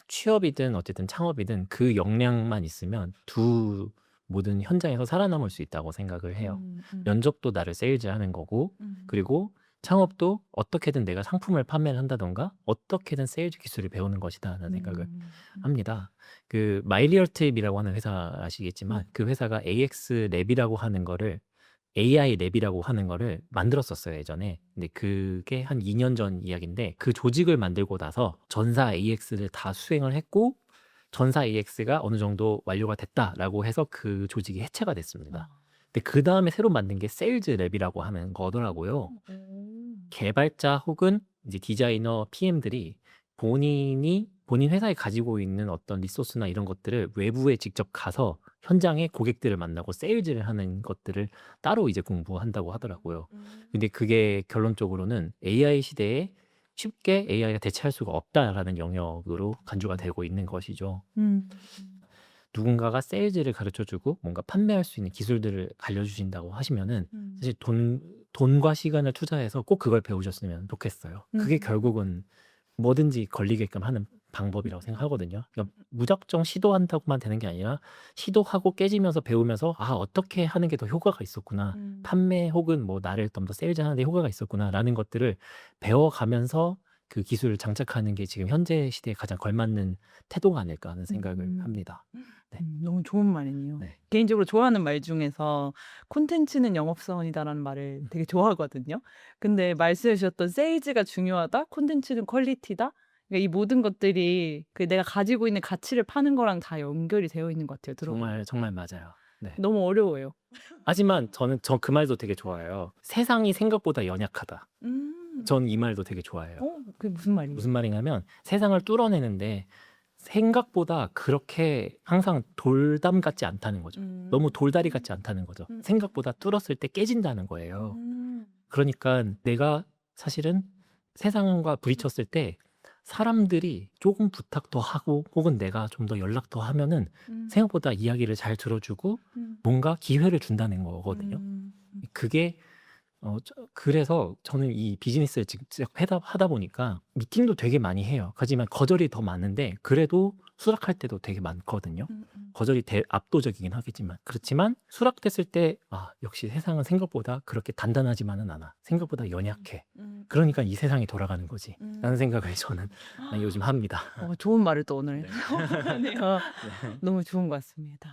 취업이든 어쨌든 창업이든 그 역량만 있으면 두 모든 현장에서 살아남을 수 있다고 생각을 해요. 면접도 나를 세일즈하는 거고 그리고 창업도 어떻게든 내가 상품을 판매를 한다던가 어떻게든 세일즈 기술을 배우는 것이다라는 생각을 합니다. 그 마이리얼트입이라고 하는 회사 아시겠지만 그 회사가 AX 랩이라고 하는 거를 AI 랩이라고 하는 거를 만들었었어요, 예전에. 근데 그게 한 2년 전 이야기인데 그 조직을 만들고 나서 전사 AX를 다 수행을 했고 전사 AX가 어느 정도 완료가 됐다라고 해서 그 조직이 해체가 됐습니다. 근데 그다음에 새로 만든 게 세일즈 랩이라고 하는 거더라고요. 개발자 혹은 이제 디자이너 PM들이 본인 회사에 가지고 있는 어떤 리소스나 이런 것들을 외부에 직접 가서 현장에 고객들을 만나고 세일즈를 하는 것들을 따로 이제 공부한다고 하더라고요. 근데 그게 결론적으로는 AI 시대에 쉽게 AI가 대체할 수가 없다라는 영역으로 간주가 되고 있는 것이죠. 누군가가 세일즈를 가르쳐주고 뭔가 판매할 수 있는 기술들을 알려주신다고 하시면은 사실 돈과 시간을 투자해서 꼭 그걸 배우셨으면 좋겠어요. 그게 결국은 뭐든지 걸리게끔 하는 방법이라고 생각하거든요. 그러니까 무작정 시도한다고만 되는 게 아니라 시도하고 깨지면서 배우면서 '아 어떻게 하는 게 더 효과가 있었구나. 판매 혹은 뭐 나를 좀 더 세일즈하는 데 효과가 있었구나.'라는 것들을 배워가면서 그 기술을 장착하는 게 지금 현재 시대에 가장 걸맞는 태도가 아닐까 하는 생각을 합니다. 네. 너무 좋은 말이네요. 네. 개인적으로 좋아하는 말 중에서 "콘텐츠는 영업사원이다."라는 말을 되게 좋아하거든요. 근데 말씀해 주셨던 "세일즈가 중요하다. 콘텐츠는 퀄리티다." 그러니까 이 모든 것들이 그 내가 가지고 있는 가치를 파는 거랑 다 연결이 되어 있는 것 같아요. 들어보면. 정말 맞아요. 네. 너무 어려워요. 하지만 저는 그 말도 되게 좋아해요. 세상이 생각보다 연약하다. 전 이 말도 되게 좋아해요. 그게 무슨 말인가요? 무슨 말이냐면 세상을 뚫어내는데 생각보다 그렇게 항상 돌담 같지 않다는 거죠. 너무 돌다리 같지 않다는 거죠. 생각보다 뚫었을 때 깨진다는 거예요. 그러니까 내가 사실은 세상과 부딪혔을 때 사람들이 조금 부탁 더 하고 혹은 내가 좀 더 연락 더 하면은 생각보다 이야기를 잘 들어주고 뭔가 기회를 준다는 거거든요. 그게 그래서 저는 이 비즈니스를 직접 하다 보니까 미팅도 되게 많이 해요. 하지만 거절이 더 많은데 그래도 수락할 때도 되게 많거든요. 거절이 압도적이긴 하겠지만 그렇지만 수락됐을 때 역시 세상은 생각보다 그렇게 단단하지만은 않아. 생각보다 연약해. 그러니까 이 세상이 돌아가는 거지. 라는 생각을 저는 요즘 합니다. 좋은 말을 또 오늘 네. 하네요. 네. 너무 좋은 것 같습니다.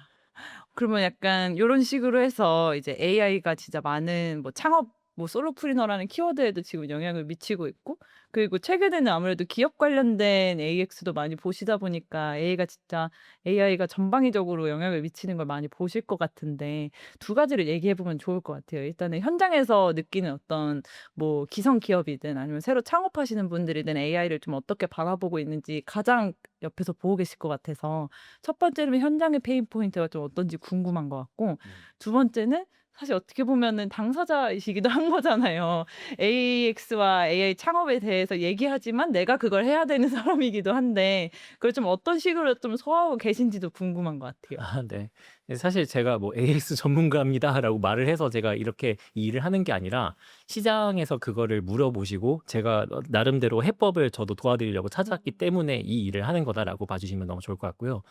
그러면 약간 이런 식으로 해서 이제 AI가 진짜 많은 뭐 창업 뭐 솔로프리너라는 키워드에도 지금 영향을 미치고 있고 그리고 최근에는 아무래도 기업 관련된 AX도 많이 보시다 보니까 AI가 전방위적으로 영향을 미치는 걸 많이 보실 것 같은데 두 가지를 얘기해 보면 좋을 것 같아요. 일단은 현장에서 느끼는 어떤 뭐 기성 기업이든 아니면 새로 창업하시는 분들이든 AI를 좀 어떻게 바라보고 있는지 가장 옆에서 보고 계실 것 같아서 첫 번째는 현장의 페인 포인트가 좀 어떤지 궁금한 것 같고 두 번째는 사실 어떻게 보면은 당사자이시기도 한 거잖아요. AX와 AI 창업에 대해서 얘기하지만 내가 그걸 해야 되는 사람이기도 한데 그걸 좀 어떤 식으로 좀 소화하고 계신지도 궁금한 것 같아요. 네. 사실 제가 뭐 AX 전문가입니다라고 말을 해서 제가 이렇게 이 일을 하는 게 아니라 시장에서 그거를 물어보시고 제가 나름대로 해법을 저도 도와드리려고 찾았기 때문에 이 일을 하는 거다라고 봐주시면 너무 좋을 것 같고요.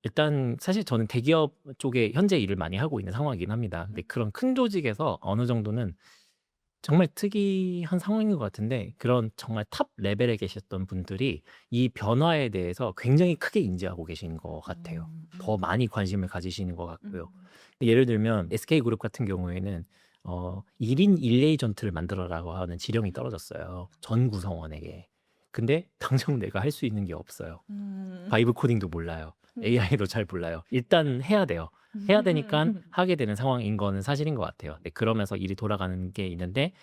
일단 사실 저는 대기업 쪽에 현재 일을 많이 하고 있는 상황이긴 합니다. 근데 그런 큰 조직에서 어느 정도는 정말 특이한 상황인 것 같은데 그런 정말 탑 레벨에 계셨던 분들이 이 변화에 대해서 굉장히 크게 인지하고 계신 것 같아요. 더 많이 관심을 가지시는 것 같고요. 예를 들면 SK그룹 같은 경우에는 1인 1에이전트를 만들어라고 하는 지령이 떨어졌어요. 전 구성원에게. 근데 당장 내가 할 수 있는 게 없어요. 바이브 코딩도 몰라요. AI도 잘 몰라요. 일단 해야 돼요. 해야 되니까 하게 되는 상황인 거는 사실인 것 같아요. 네, 그러면서 일이 돌아가는 게 있는데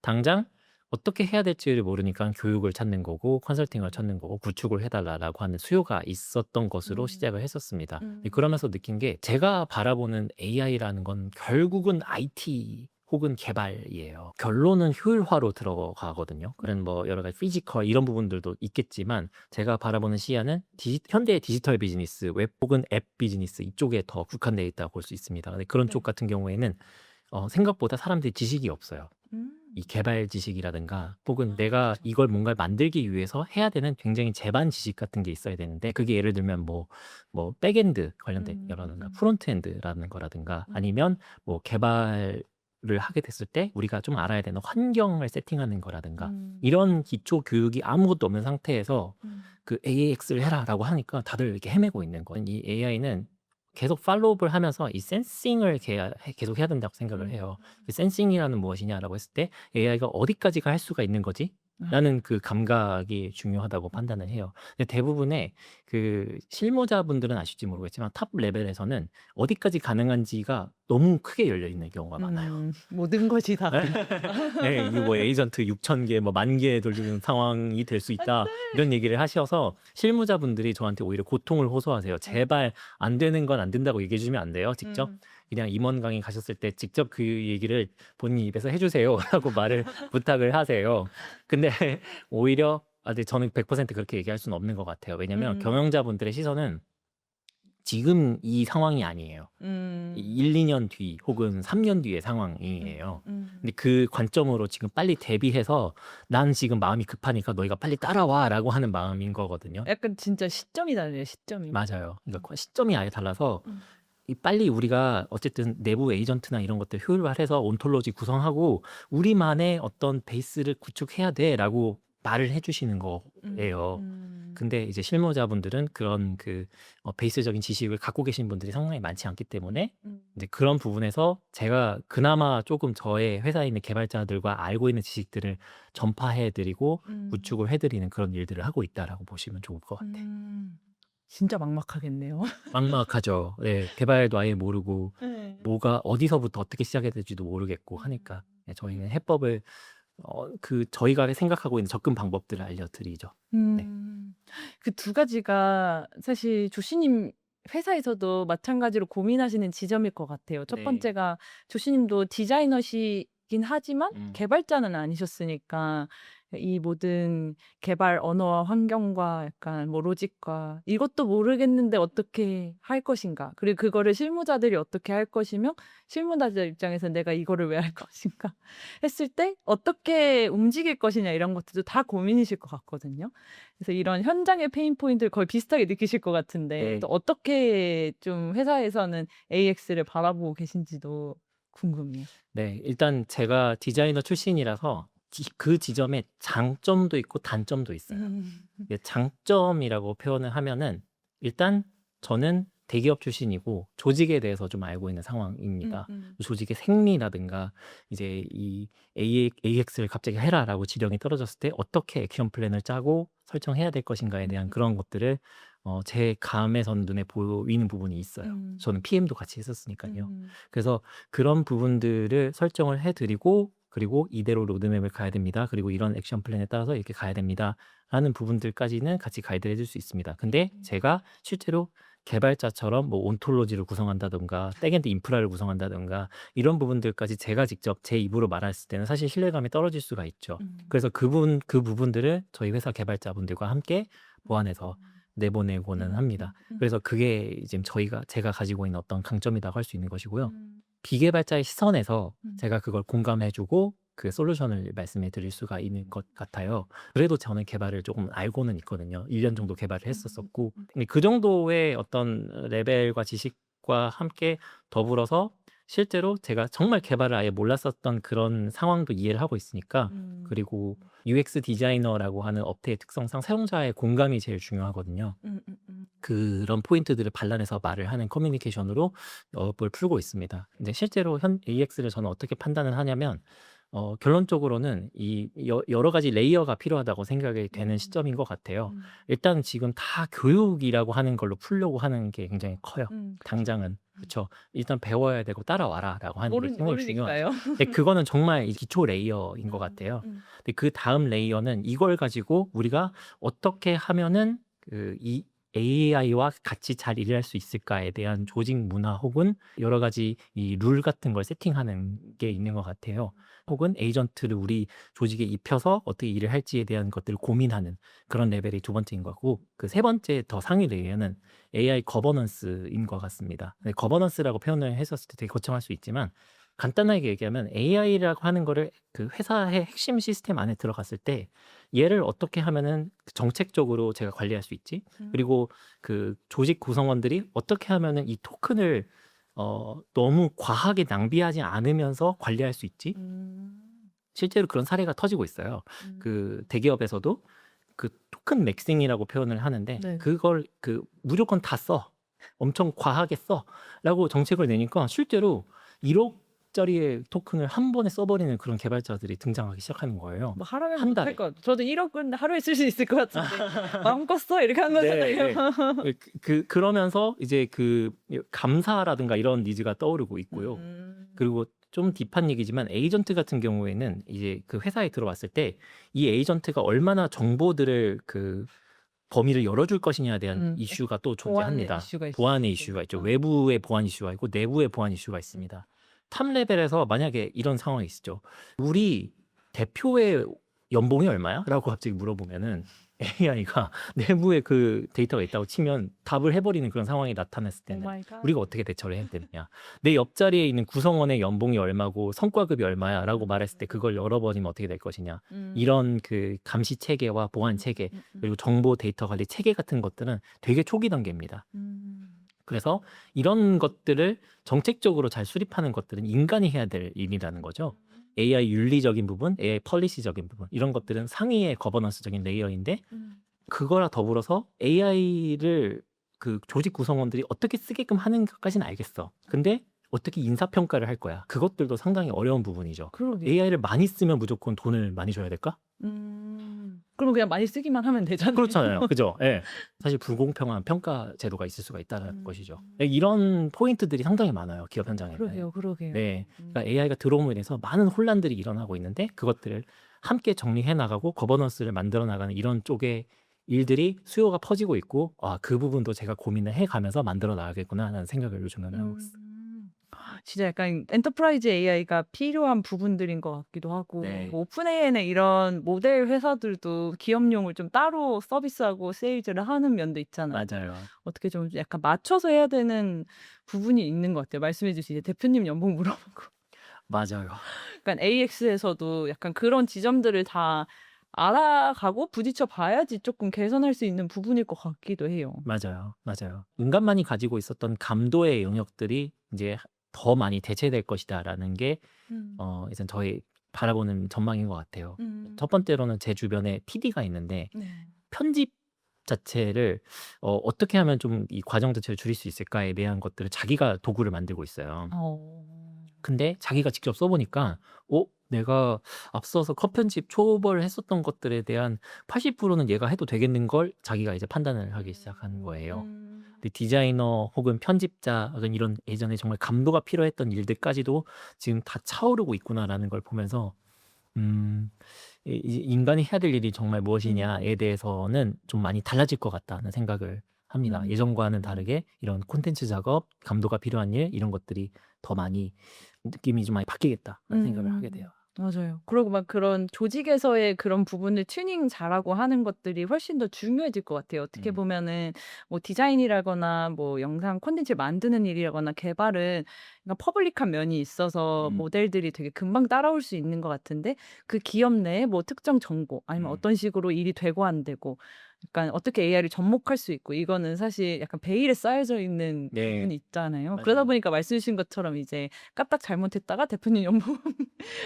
당장 어떻게 해야 될지를 모르니까 교육을 찾는 거고 컨설팅을 찾는 거고 구축을 해달라고 하는 수요가 있었던 것으로 시작을 했었습니다. 네, 그러면서 느낀 게 제가 바라보는 AI라는 건 결국은 IT 혹은 개발이에요. 결론은 효율화로 들어가거든요. 그런 뭐 여러 가지 피지컬 이런 부분들도 있겠지만 제가 바라보는 시야는 현대의 디지털 비즈니스, 웹 혹은 앱 비즈니스 이쪽에 더 국한되어 있다고 볼 수 있습니다. 근데 그런 쪽 같은 경우에는 생각보다 사람들이 지식이 없어요. 이 개발 지식이라든가 혹은 내가 이걸 뭔가를 만들기 위해서 해야 되는 굉장히 제반 지식 같은 게 있어야 되는데 그게 예를 들면 뭐 백엔드 관련된 여라든가 프론트엔드라는 거라든가 아니면 뭐 개발을 하게 됐을 때 우리가 좀 알아야 되는 환경을 세팅하는 거라든가 이런 기초 교육이 아무것도 없는 상태에서 그 AX를 해라라고 하니까 다들 이렇게 헤매고 있는 거예요. 이 AI는 계속 팔로우업을 하면서 이 센싱을 계속 해야 된다고 생각을 해요. 그 센싱이라는 무엇이냐라고 했을 때 AI가 어디까지가 할 수가 있는 거지? 라는 그 감각이 중요하다고 판단을 해요. 근데 대부분의 그 실무자분들은 아실지 모르겠지만 탑 레벨에서는 어디까지 가능한지가 너무 크게 열려 있는 경우가 많아요. 모든 것이 다. 네, 이거 뭐 에이전트 6,000개, 뭐 10,000개 돌리는 상황이 될 수 있다. 이런 얘기를 하셔서 실무자분들이 저한테 오히려 고통을 호소하세요. 제발 안 되는 건 안 된다고 얘기해 주면 안 돼요. 직접 그냥 임원 강의 가셨을 때 직접 그 얘기를 본인 입에서 해주세요라고 말을 부탁을 하세요. 근데 오히려 근데 저는 100% 그렇게 얘기할 수는 없는 것 같아요. 왜냐면 경영자분들의 시선은 지금 이 상황이 아니에요. 1, 2년 뒤 혹은 3년 뒤의 상황이에요. 근데 그 관점으로 지금 빨리 대비해서 난 지금 마음이 급하니까 너희가 빨리 따라와라고 하는 마음인 거거든요. 약간 진짜 시점이 다르네요. 시점이. 맞아요. 그러니까 시점이 아예 달라서 빨리 우리가 어쨌든 내부 에이전트나 이런 것들 효율화해서 온톨로지 구성하고 우리만의 어떤 베이스를 구축해야 돼라고 말을 해주시는 거예요. 근데 이제 실무자분들은 그런 베이스적인 지식을 갖고 계신 분들이 상당히 많지 않기 때문에 이제 그런 부분에서 제가 그나마 조금 저의 회사에 있는 개발자들과 알고 있는 지식들을 전파해드리고 구축을 해드리는 그런 일들을 하고 있다라고 보시면 좋을 것 같아요. 진짜 막막하겠네요. 막막하죠. 네, 개발도 아예 모르고 네. 뭐가 어디서부터 어떻게 시작해야 될지도 모르겠고 하니까 저희는 해법을 저희가 생각하고 있는 접근 방법들을 알려드리죠. 네. 그 두 가지가 사실 조씨님 회사에서도 마찬가지로 고민하시는 지점일 것 같아요. 첫 네. 번째가 조씨님도 디자이너시긴 하지만 음. 개발자는 아니셨으니까 이 모든 개발 언어와 환경과 약간 뭐 로직과 이것도 모르겠는데 어떻게 할 것인가. 그리고 그거를 실무자들이 어떻게 할 것이며 실무자들 입장에서 내가 이거를 왜 할 것인가 했을 때 어떻게 움직일 것이냐 이런 것들도 다 고민이실 것 같거든요. 그래서 이런 현장의 페인 포인트를 거의 비슷하게 느끼실 것 같은데 네. 또 어떻게 좀 회사에서는 AX를 바라보고 계신지도 궁금해요. 네, 일단 제가 디자이너 출신이라서 그 지점에 장점도 있고 단점도 있어요. 이게 장점이라고 표현을 하면은 일단 저는 대기업 출신이고 조직에 대해서 좀 알고 있는 상황입니다. 조직의 생리라든가 이제 이 AX를 갑자기 해라라고 지령이 떨어졌을 때 어떻게 액션 플랜을 짜고 설정해야 될 것인가에 대한 그런 것들을 제 감에선 눈에 보이는 부분이 있어요. 저는 PM도 같이 했었으니까요. 그래서 그런 부분들을 설정을 해드리고 그리고 이대로 로드맵을 가야 됩니다. 그리고 이런 액션 플랜에 따라서 이렇게 가야 됩니다. 라는 부분들까지는 같이 가이드를 해줄 수 있습니다. 근데 제가 실제로 개발자처럼 뭐 온톨로지를 구성한다든가 백엔드 인프라를 구성한다든가 이런 부분들까지 제가 직접 제 입으로 말했을 때는 사실 신뢰감이 떨어질 수가 있죠. 그래서 그 부분들을 저희 회사 개발자분들과 함께 보완해서 내보내고는 합니다. 그래서 그게 지금 제가 가지고 있는 어떤 강점이라고 할 수 있는 것이고요. 비개발자의 시선에서 제가 그걸 공감해주고 그 솔루션을 말씀해 드릴 수가 있는 것 같아요. 그래도 저는 개발을 조금 알고는 있거든요. 1년 정도 개발을 했었었고 근데 그 정도의 어떤 레벨과 지식과 함께 더불어서 실제로 제가 정말 개발을 아예 몰랐었던 그런 상황도 이해를 하고 있으니까 그리고 UX 디자이너라고 하는 업태의 특성상 사용자의 공감이 제일 중요하거든요. 그런 포인트들을 발란해서 말을 하는 커뮤니케이션으로 업을 풀고 있습니다. 근데 실제로 AX를 저는 어떻게 판단을 하냐면 결론적으로는 여러 가지 레이어가 필요하다고 생각이 되는 시점인 것 같아요. 일단 지금 다 교육이라고 하는 걸로 풀려고 하는 게 굉장히 커요. 당장은. 그렇죠. 일단 배워야 되고 따라와라라고 하는 게 굉장히 중요하죠. 모르니까요. 근데 그거는 정말 이 기초 레이어인 것 같아요. 근데 그 다음 레이어는 이걸 가지고 우리가 어떻게 하면은 이 AI와 같이 잘 일할 수 있을까에 대한 조직 문화 혹은 여러 가지 이 룰 같은 걸 세팅하는 게 있는 것 같아요. 혹은 에이전트를 우리 조직에 입혀서 어떻게 일을 할지에 대한 것들을 고민하는 그런 레벨이 두 번째인 거고 그 세 번째 더 상위 레이어는 AI 거버넌스인 것 같습니다. 거버넌스라고 표현을 했었을 때 되게 거창할 수 있지만 간단하게 얘기하면 AI라고 하는 거를 그 회사의 핵심 시스템 안에 들어갔을 때 얘를 어떻게 하면은 정책적으로 제가 관리할 수 있지? 그리고 그 조직 구성원들이 어떻게 하면은 이 토큰을 너무 과하게 낭비하지 않으면서 관리할 수 있지? 실제로 그런 사례가 터지고 있어요. 그 대기업에서도 그 토큰 맥싱이라고 표현을 하는데 네. 그걸 무조건 다 써. 엄청 과하게 써라고 정책을 내니까 실제로 1억짜리의 토큰을 한 번에 써버리는 그런 개발자들이 등장하기 시작하는 거예요. 뭐 하루면 한 달에. 못할 것. 저도 1억은 하루에 쓸 수 있을 것 같은데 마음껏 써 이렇게 한 거잖아요. 네. 그러면서 이제 감사라든가 이런 니즈가 떠오르고 있고요. 그리고 좀 딥한 얘기지만 에이전트 같은 경우에는 이제 그 회사에 들어왔을 때 이 에이전트가 얼마나 정보들을 범위를 열어줄 것이냐에 대한 이슈가 또 존재합니다. 보안의 이슈가 있죠. 외부의 보안 이슈가 있고 내부의 보안 이슈가 있습니다. 탑 레벨에서 만약에 이런 상황이 있죠. 우리 대표의 연봉이 얼마야? 라고 갑자기 물어보면은 AI가 내부에 그 데이터가 있다고 치면 답을 해버리는 그런 상황이 나타났을 때는 우리가 어떻게 대처를 해야 되느냐. 내 옆자리에 있는 구성원의 연봉이 얼마고 성과급이 얼마야 라고 말했을 때 그걸 열어버리면 어떻게 될 것이냐. 이런 그 감시 체계와 보안 체계 그리고 정보 데이터 관리 체계 같은 것들은 되게 초기 단계입니다. 그래서 이런 것들을 정책적으로 잘 수립하는 것들은 인간이 해야 될 일이라는 거죠. AI 윤리적인 부분, AI 펄리시적인 부분 이런 것들은 상위의 거버넌스적인 레이어인데 그거랑 더불어서 AI를 그 조직 구성원들이 어떻게 쓰게끔 하는 것까지는 알겠어. 근데 어떻게 인사평가를 할 거야. 그것들도 상당히 어려운 부분이죠. 그러게요. AI를 많이 쓰면 무조건 돈을 많이 줘야 될까? 그러면 그냥 많이 쓰기만 하면 되잖아요. 그렇잖아요. 그죠? 예. 사실 불공평한 평가 제도가 있을 수가 있다는 것이죠. 이런 포인트들이 상당히 많아요. 기업 현장에. 그러게요. 네. 그러니까 AI가 들어옴으로 인해서 많은 혼란들이 일어나고 있는데 그것들을 함께 정리해 나가고 거버넌스를 만들어 나가는 이런 쪽의 일들이 수요가 퍼지고 있고 그 부분도 제가 고민을 해 가면서 만들어 나가겠구나 하는 생각을 요즘에는 하고 있어요. 진짜 약간 엔터프라이즈 AI가 필요한 부분들인 것 같기도 하고 네. 뭐 오픈 AI나 이런 모델 회사들도 기업용을 좀 따로 서비스하고 세일즈를 하는 면도 있잖아요. 맞아요. 어떻게 좀 약간 맞춰서 해야 되는 부분이 있는 것 같아요. 말씀해 주신 이제 대표님 연봉 물어보고. 맞아요. 약간 AX에서도 약간 그런 지점들을 다 알아가고 부딪혀 봐야지 조금 개선할 수 있는 부분일 것 같기도 해요. 맞아요. 인간만이 가지고 있었던 감도의 영역들이 이제 더 많이 대체될 것이다라는 게 이제 저희 바라보는 전망인 것 같아요. 첫 번째로는 제 주변에 PD가 있는데 네. 편집 자체를 어떻게 하면 좀 이 과정 자체를 줄일 수 있을까에 대한 것들을 자기가 도구를 만들고 있어요. 근데 자기가 직접 써보니까 내가 앞서서 컷 편집 초벌 했었던 것들에 대한 80%는 얘가 해도 되겠는 걸 자기가 이제 판단을 하기 시작한 거예요. 근데 디자이너 혹은 편집자 혹은 이런 예전에 정말 감도가 필요했던 일들까지도 지금 다 차오르고 있구나라는 걸 보면서 인간이 해야 될 일이 정말 무엇이냐에 대해서는 좀 많이 달라질 것 같다는 생각을 합니다. 예전과는 다르게 이런 콘텐츠 작업, 감도가 필요한 일 이런 것들이 더 많이 느낌이 좀 많이 바뀌겠다는 생각을 하게 돼요. 맞아요. 그리고 막 그런 조직에서의 그런 부분을 튜닝 잘하고 하는 것들이 훨씬 더 중요해질 것 같아요. 어떻게 보면은 뭐 디자인이라거나 뭐 영상 콘텐츠 만드는 일이라거나 개발은 그러니까 퍼블릭한 면이 있어서 모델들이 되게 금방 따라올 수 있는 것 같은데 그 기업 내에 뭐 특정 정보 아니면 어떤 식으로 일이 되고 안 되고 약간 어떻게 AI를 접목할 수 있고 이거는 사실 약간 베일에 쌓여져 있는 네. 부분이 있잖아요. 맞아요. 그러다 보니까 말씀 주신 것처럼 이제 까딱 잘못했다가 대표님 연봉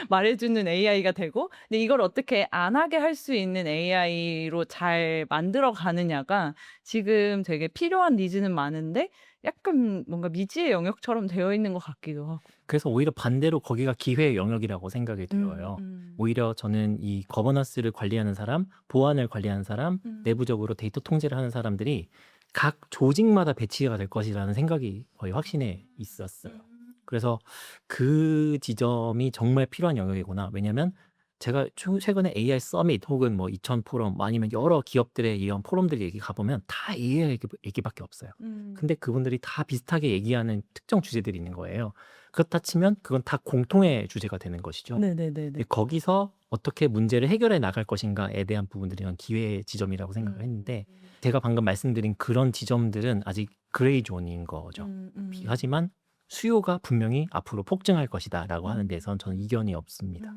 말해주는 AI가 되고 근데 이걸 어떻게 안 하게 할 수 있는 AI로 잘 만들어 가느냐가 지금 되게 필요한 니즈는 많은데 약간 뭔가 미지의 영역처럼 되어 있는 것 같기도 하고. 그래서 오히려 반대로 거기가 기회의 영역이라고 생각이 들어요. 오히려 저는 이 거버넌스를 관리하는 사람, 보안을 관리하는 사람, 내부적으로 데이터 통제를 하는 사람들이 각 조직마다 배치가 될 것이라는 생각이 거의 확신해 있었어요. 그래서 그 지점이 정말 필요한 영역이구나. 왜냐면 제가 최근에 AI 서밋 혹은 뭐 2000 포럼 아니면 여러 기업들의 이런 포럼들 얘기 가보면 다 AI 얘기밖에 없어요. 근데 그분들이 다 비슷하게 얘기하는 특정 주제들이 있는 거예요. 그렇다 치면 그건 다 공통의 주제가 되는 것이죠. 네네네네. 근데 거기서 어떻게 문제를 해결해 나갈 것인가에 대한 부분들이 기회의 지점이라고 생각을 했는데 제가 방금 말씀드린 그런 지점들은 아직 그레이 존인 거죠. 하지만 수요가 분명히 앞으로 폭증할 것이다라고 하는 데선 저는 이견이 없습니다.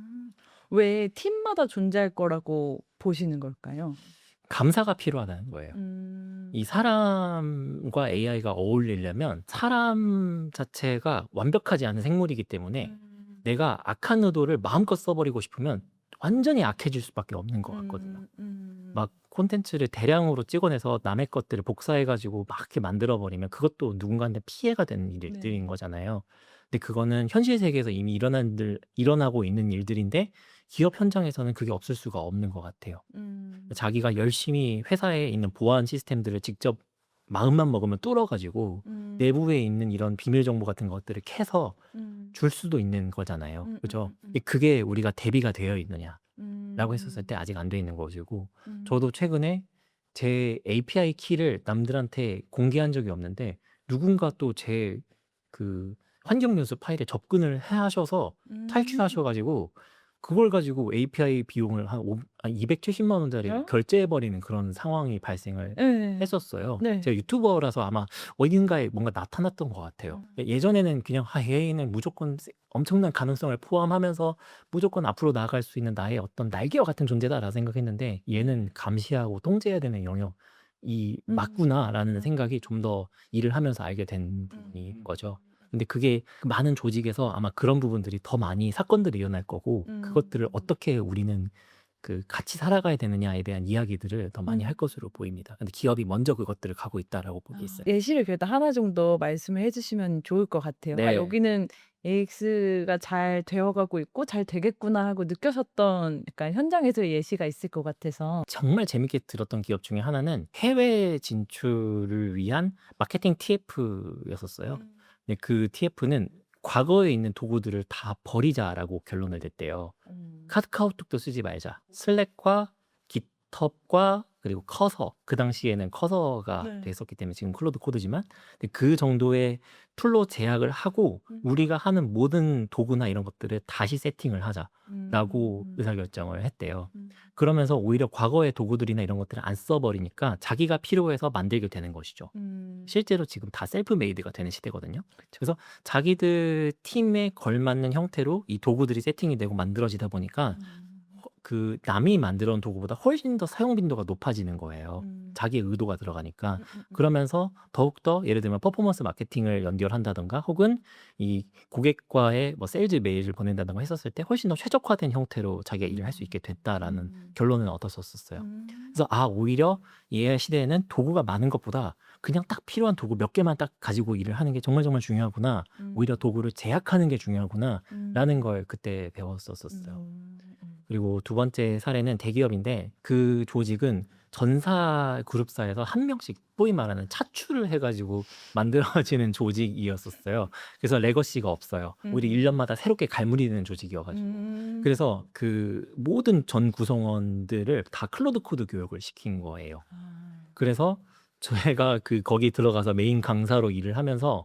왜 팀마다 존재할 거라고 보시는 걸까요? 감사가 필요하다는 거예요. 이 사람과 AI가 어울리려면 사람 자체가 완벽하지 않은 생물이기 때문에 내가 악한 의도를 마음껏 써버리고 싶으면 완전히 악해질 수밖에 없는 것 같거든요. 막 콘텐츠를 대량으로 찍어내서 남의 것들을 복사해가지고 막 이렇게 만들어버리면 그것도 누군가한테 피해가 되는 일들인 거잖아요. 근데 그거는 현실 세계에서 이미 일어나고 있는 일들인데 기업 현장에서는 그게 없을 수가 없는 것 같아요. 자기가 열심히 회사에 있는 보안 시스템들을 직접 마음만 먹으면 뚫어가지고 내부에 있는 이런 비밀 정보 같은 것들을 캐서 줄 수도 있는 거잖아요. 그죠? 그게 우리가 대비가 되어 있느냐라고 했었을 때 아직 안 돼 있는 것이고 저도 최근에 제 API 키를 남들한테 공개한 적이 없는데 누군가 또 제 그 환경 연수 파일에 접근을 하셔서 탈취하셔가지고 그걸 가지고 API 비용을 한 270만 원짜리 결제해버리는 그런 상황이 발생을 했었어요. 네. 제가 유튜버라서 아마 어딘가에 뭔가 나타났던 것 같아요. 예전에는 그냥 AI는 무조건 엄청난 가능성을 포함하면서 무조건 앞으로 나아갈 수 있는 나의 어떤 날개와 같은 존재다라고 생각했는데 얘는 감시하고 통제해야 되는 영역이 맞구나라는 생각이 좀 더 일을 하면서 알게 된 부분인 거죠. 근데 그게 많은 조직에서 아마 그런 부분들이 더 많이 사건들이 일어날 거고 그것들을 어떻게 우리는 같이 살아가야 되느냐에 대한 이야기들을 더 많이 할 것으로 보입니다. 근데 기업이 먼저 그것들을 가고 있다라고 보고 있어요. 예시를 그래도 하나 정도 말씀을 해주시면 좋을 것 같아요. 네. 여기는 AX가 잘 되어가고 있고 잘 되겠구나 하고 느껴졌던 약간 현장에서의 예시가 있을 것 같아서. 정말 재밌게 들었던 기업 중에 하나는 해외 진출을 위한 마케팅 TF였었어요. 근데 그 TF는 과거에 있는 도구들을 다 버리자라고 결론을 냈대요. 카카오톡도 쓰지 말자. 슬랙과 깃헙과 그리고 커서, 그 당시에는 커서가 네. 됐었기 때문에 지금 클로드 코드지만 근데 그 정도의 툴로 제약을 하고 우리가 하는 모든 도구나 이런 것들을 다시 세팅을 하자라고 의사결정을 했대요. 그러면서 오히려 과거의 도구들이나 이런 것들을 안 써버리니까 자기가 필요해서 만들게 되는 것이죠. 실제로 지금 다 셀프 메이드가 되는 시대거든요. 그래서 자기들 팀에 걸맞는 형태로 이 도구들이 세팅이 되고 만들어지다 보니까 그 남이 만들어 온 도구보다 훨씬 더 사용 빈도가 높아지는 거예요. 자기의 의도가 들어가니까. 그러면서 더욱더 예를 들면 퍼포먼스 마케팅을 연결한다던가 혹은 이 고객과의 뭐 세일즈 메일을 보낸다던가 했었을 때 훨씬 더 최적화된 형태로 자기가 일을 할 수 있게 됐다라는 결론을 얻었었어요. 그래서 오히려 이 AI 시대에는 도구가 많은 것보다 그냥 딱 필요한 도구 몇 개만 딱 가지고 일을 하는 게 정말 정말 중요하구나. 오히려 도구를 제약하는 게 중요하구나 라는 걸 그때 배웠었어요. 그리고 두 번째 사례는 대기업인데 그 조직은 전사 그룹사에서 한 명씩 소위 말하는 차출을 해가지고 만들어지는 조직이었었어요. 그래서 레거시가 없어요. 오히려 1년마다 새롭게 갈무리는 조직이어가지고. 그래서 그 모든 전 구성원들을 다 클로드 코드 교육을 시킨 거예요. 그래서 저희가 거기 들어가서 메인 강사로 일을 하면서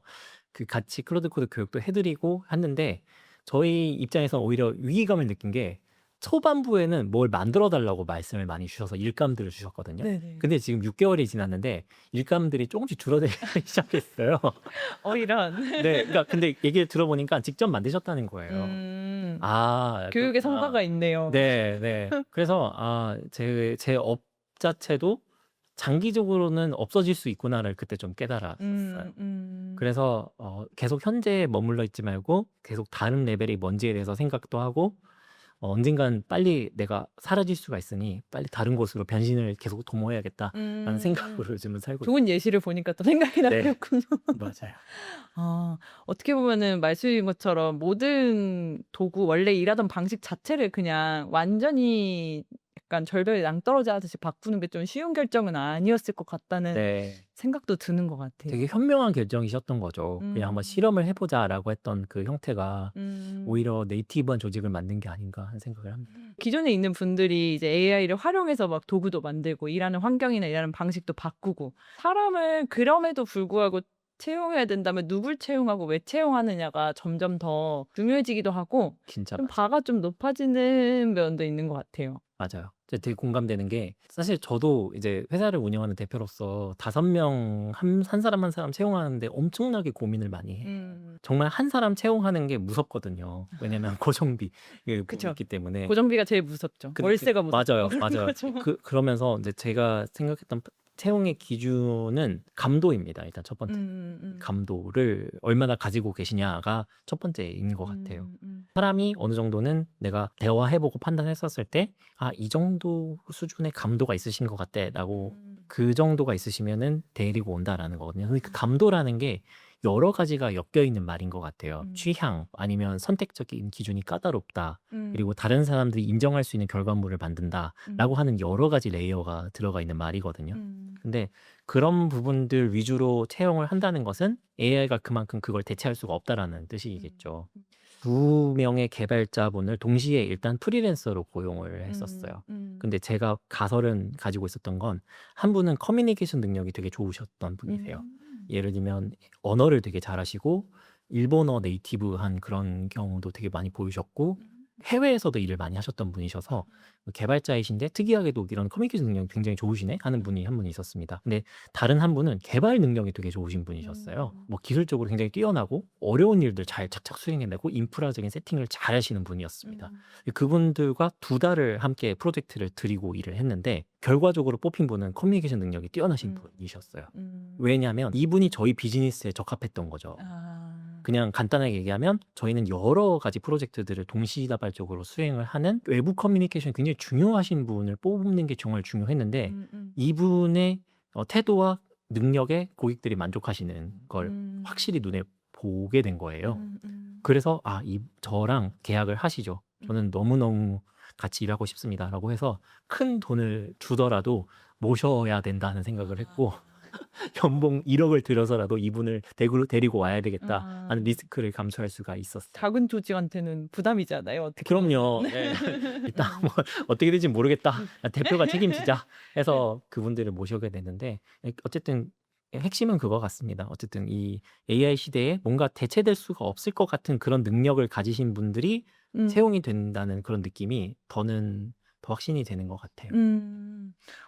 같이 클로드 코드 교육도 해드리고 했는데 저희 입장에서 오히려 위기감을 느낀 게 초반부에는 뭘 만들어 달라고 말씀을 많이 주셔서 일감들을 주셨거든요. 네네. 근데 지금 6개월이 지났는데 일감들이 조금씩 줄어들기 시작했어요. 이런. 네, 그러니까 근데 얘기를 들어보니까 직접 만드셨다는 거예요. 교육의 성과가 있네요. 네, 네. 그래서 제 업 자체도 장기적으로는 없어질 수 있구나를 그때 좀 깨달았어요. 그래서 계속 현재에 머물러 있지 말고 계속 다른 레벨이 뭔지에 대해서 생각도 하고 언젠간 빨리 내가 사라질 수가 있으니 빨리 다른 곳으로 변신을 계속 도모해야겠다라는 생각으로 요즘은 살고 있어요. 좋은 예시를 보니까 또 생각이 네. 나겠군요. 맞아요. 어떻게 보면은 말씀인 것처럼 모든 도구 원래 일하던 방식 자체를 그냥 완전히 약간 절벽에 낭떠러지 하듯이 바꾸는 게 좀 쉬운 결정은 아니었을 것 같다는 네. 생각도 드는 것 같아요. 되게 현명한 결정이셨던 거죠. 그냥 한번 실험을 해보자라고 했던 그 형태가 오히려 네이티브한 조직을 만든 게 아닌가 하는 생각을 합니다. 기존에 있는 분들이 이제 AI를 활용해서 막 도구도 만들고 일하는 환경이나 일하는 방식도 바꾸고 사람을 그럼에도 불구하고 채용해야 된다면 누굴 채용하고 왜 채용하느냐가 점점 더 중요해지기도 하고 진짜 좀 바가 좀 높아지는 면도 있는 것 같아요. 맞아요. 되게 공감되는 게 사실 저도 이제 회사를 운영하는 대표로서 5명 한 사람 한 사람 채용하는데 엄청나게 고민을 많이 해요. 정말 한 사람 채용하는 게 무섭거든요. 왜냐면 고정비 그쵸. 있기 때문에. 고정비가 제일 무섭죠. 월세가 무섭죠. 맞아요, 맞아요. 그러면서 이제 제가 생각했던 채용의 기준은 감도입니다. 일단 첫 번째. 감도를 얼마나 가지고 계시냐가 첫 번째인 것 같아요. 사람이 어느 정도는 내가 대화해보고 판단했었을 때, 이 정도 수준의 감도가 있으신 것 같다라고 그 정도가 있으시면은 데리고 온다라는 거거든요. 그 감도라는 게 여러 가지가 엮여 있는 말인 것 같아요. 취향 아니면 선택적인 기준이 까다롭다. 그리고 다른 사람들이 인정할 수 있는 결과물을 만든다라고 하는 여러 가지 레이어가 들어가 있는 말이거든요. 근데 그런 부분들 위주로 채용을 한다는 것은 AI가 그만큼 그걸 대체할 수가 없다라는 뜻이겠죠. 2명의 개발자분을 동시에 일단 프리랜서로 고용을 했었어요. 근데 제가 가설은 가지고 있었던 건 한 분은 커뮤니케이션 능력이 되게 좋으셨던 분이세요. 예를 들면 언어를 되게 잘하시고 일본어 네이티브한 그런 경우도 되게 많이 보이셨고 해외에서도 일을 많이 하셨던 분이셔서 개발자이신데 특이하게도 이런 커뮤니케이션 능력이 굉장히 좋으시네 하는 분이 한 분 있었습니다. 근데 다른 한 분은 개발 능력이 되게 좋으신 분이셨어요. 뭐 기술적으로 굉장히 뛰어나고 어려운 일들 잘 착착 수행해내고 인프라적인 세팅을 잘 하시는 분이었습니다. 그분들과 2달을 함께 프로젝트를 드리고 일을 했는데 결과적으로 뽑힌 분은 커뮤니케이션 능력이 뛰어나신 분이셨어요. 왜냐하면 이분이 저희 비즈니스에 적합했던 거죠. 그냥 간단하게 얘기하면 저희는 여러 가지 프로젝트들을 동시다발적으로 수행을 하는 외부 커뮤니케이션이 굉장히 중요하신 분을 뽑는 게 정말 중요했는데 이분의 태도와 능력에 고객들이 만족하시는 걸 확실히 눈에 보게 된 거예요. 그래서 저랑 계약을 하시죠. 저는 너무너무 같이 일하고 싶습니다라고 해서 큰 돈을 주더라도 모셔야 된다는 생각을 했고 연봉 1억을 들여서라도 이분을 데리고 와야 되겠다 하는 리스크를 감수할 수가 있었어요. 작은 조직한테는 부담이잖아요. 어떻게 그럼요. 네. 일단 뭐 어떻게 될지 모르겠다. 대표가 책임지자 해서 그분들을 모셔게 됐는데 어쨌든 핵심은 그거 같습니다. 어쨌든 이 AI 시대에 뭔가 대체될 수가 없을 것 같은 그런 능력을 가지신 분들이 음. 채용이 된다는 그런 느낌이 저는 더 확신이 되는 것 같아요.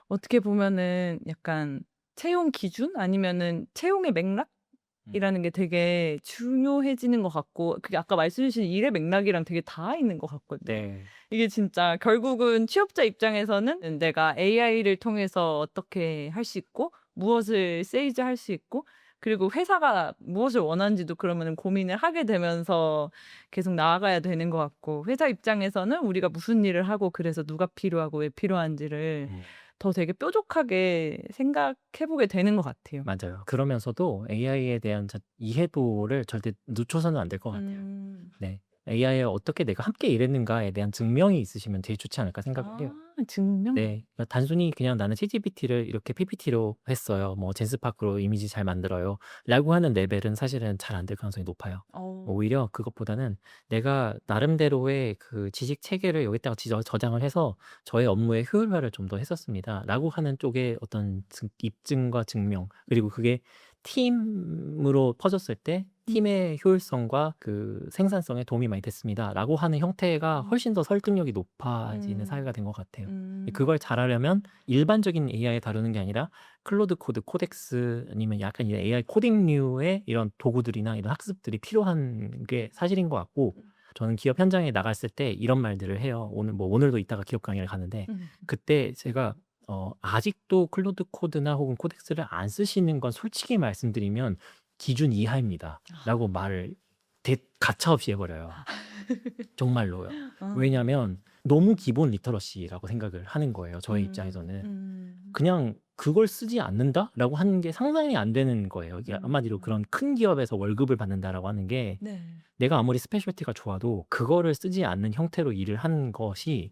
어떻게 보면은 약간 채용 기준 아니면은 채용의 맥락이라는 게 되게 중요해지는 것 같고 그게 아까 말씀 주신 일의 맥락이랑 되게 닿아 있는 것 같거든요. 네. 이게 진짜 결국은 취업자 입장에서는 내가 AI를 통해서 어떻게 할 수 있고 무엇을 세이즈할 수 있고 그리고 회사가 무엇을 원하는지도 그러면은 고민을 하게 되면서 계속 나아가야 되는 것 같고 회사 입장에서는 우리가 무슨 일을 하고 그래서 누가 필요하고 왜 필요한지를 더 되게 뾰족하게 생각해보게 되는 것 같아요. 맞아요. 그러면서도 AI에 대한 이해도를 절대 늦춰서는 안 될 것 같아요. 네. AI에 어떻게 내가 함께 일했는가에 대한 증명이 있으시면 되게 좋지 않을까 생각을 해요. 증명? 네. 그러니까 단순히 그냥 나는 챗GPT를 이렇게 PPT로 했어요. 뭐 젠스파크로 이미지 잘 만들어요. 라고 하는 레벨은 사실은 잘 안 될 가능성이 높아요. 오히려 그것보다는 내가 나름대로의 그 지식 체계를 여기다가 저장을 해서 저의 업무의 효율화를 좀 더 했었습니다. 라고 하는 쪽에 어떤 입증과 증명, 그리고 그게 팀으로 퍼졌을 때 팀의 효율성과 그 생산성에 도움이 많이 됐습니다. 라고 하는 형태가 훨씬 더 설득력이 높아지는 사회가 된 것 같아요. 그걸 잘하려면 일반적인 AI 다루는 게 아니라 클로드 코드, 코덱스 아니면 약간 이 AI 코딩류의 이런 도구들이나 이런 학습들이 필요한 게 사실인 것 같고 저는 기업 현장에 나갔을 때 이런 말들을 해요. 오늘도 이따가 기업 강의를 가는데 그때 제가 아직도 클로드 코드나 혹은 코덱스를 안 쓰시는 건 솔직히 말씀드리면 기준 이하입니다. 라고 말을 가차없이 해버려요. 정말로요. 왜냐하면 너무 기본 리터러시라고 생각을 하는 거예요. 저의 입장에서는. 그냥 그걸 쓰지 않는다라고 하는 게 상상이 안 되는 거예요. 이게 한마디로 그런 큰 기업에서 월급을 받는다라고 하는 게 내가 아무리 스페셜티가 좋아도 그거를 쓰지 않는 형태로 일을 하는 것이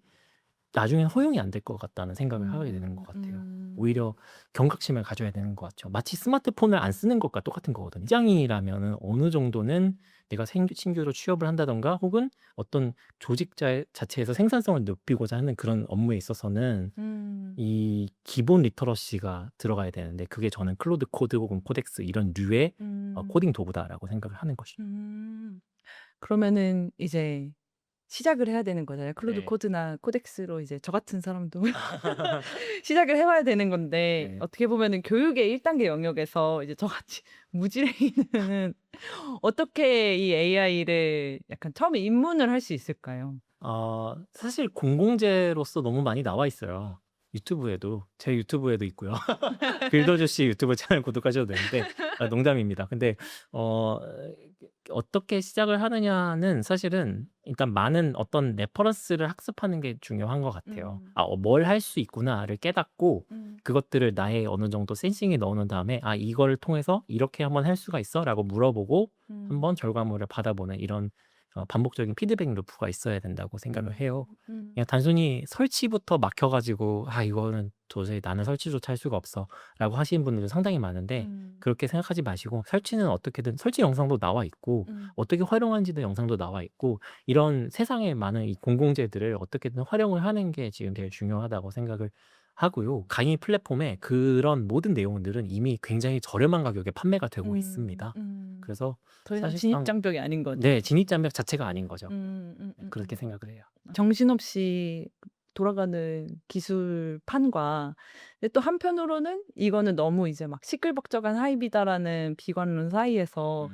나중엔 허용이 안 될 것 같다는 생각을 하게 되는 것 같아요. 오히려 경각심을 가져야 되는 것 같죠. 마치 스마트폰을 안 쓰는 것과 똑같은 거거든요. 직장이라면 어느 정도는 내가 신규로 취업을 한다던가 혹은 어떤 조직 자체에서 생산성을 높이고자 하는 그런 업무에 있어서는 이 기본 리터러시가 들어가야 되는데 그게 저는 클로드 코드 혹은 코덱스 이런 류의 코딩 도구다라고 생각을 하는 것이죠. 그러면은 이제 시작을 해야 되는 거잖아요. 클로드 네. 코드나 코덱스로 이제 저 같은 사람도 시작을 해봐야 되는 건데 네. 어떻게 보면은 교육의 1단계 영역에서 이제 저같이 무지랭이는 어떻게 이 AI를 약간 처음에 입문을 할 수 있을까요? 사실 공공재로서 너무 많이 나와 있어요. 유튜브에도 제 유튜브에도 있고요. 빌더주씨 유튜브 채널 구독하셔도 되는데 농담입니다. 근데 어떻게 시작을 하느냐는 사실은 일단 많은 어떤 레퍼런스를 학습하는 게 중요한 것 같아요. 뭘 할 수 있구나를 깨닫고 그것들을 나의 어느 정도 센싱에 넣어놓은 다음에 이걸 통해서 이렇게 한번 할 수가 있어? 라고 물어보고 한번 결과물을 받아보는 이런 반복적인 피드백 루프가 있어야 된다고 생각을 해요. 그냥 단순히 설치부터 막혀가지고 이거는 도저히 나는 설치조차 할 수가 없어 라고 하시는 분들도 상당히 많은데 그렇게 생각하지 마시고 설치는 어떻게든 설치 영상도 나와 있고 어떻게 활용하는지도 영상도 나와 있고 이런 세상에 많은 이 공공재들을 어떻게든 활용을 하는 게 지금 제일 중요하다고 생각을 하고요. 강의 플랫폼에 그런 모든 내용들은 이미 굉장히 저렴한 가격에 판매가 되고 있습니다. 그래서 더 이상 사실상 진입장벽이 아닌 거죠. 네, 진입장벽 자체가 아닌 거죠. 그렇게 음. 생각을 해요. 정신없이 돌아가는 기술판과 근데 또 한편으로는 이거는 너무 이제 막 시끌벅적한 하이비다라는 비관론 사이에서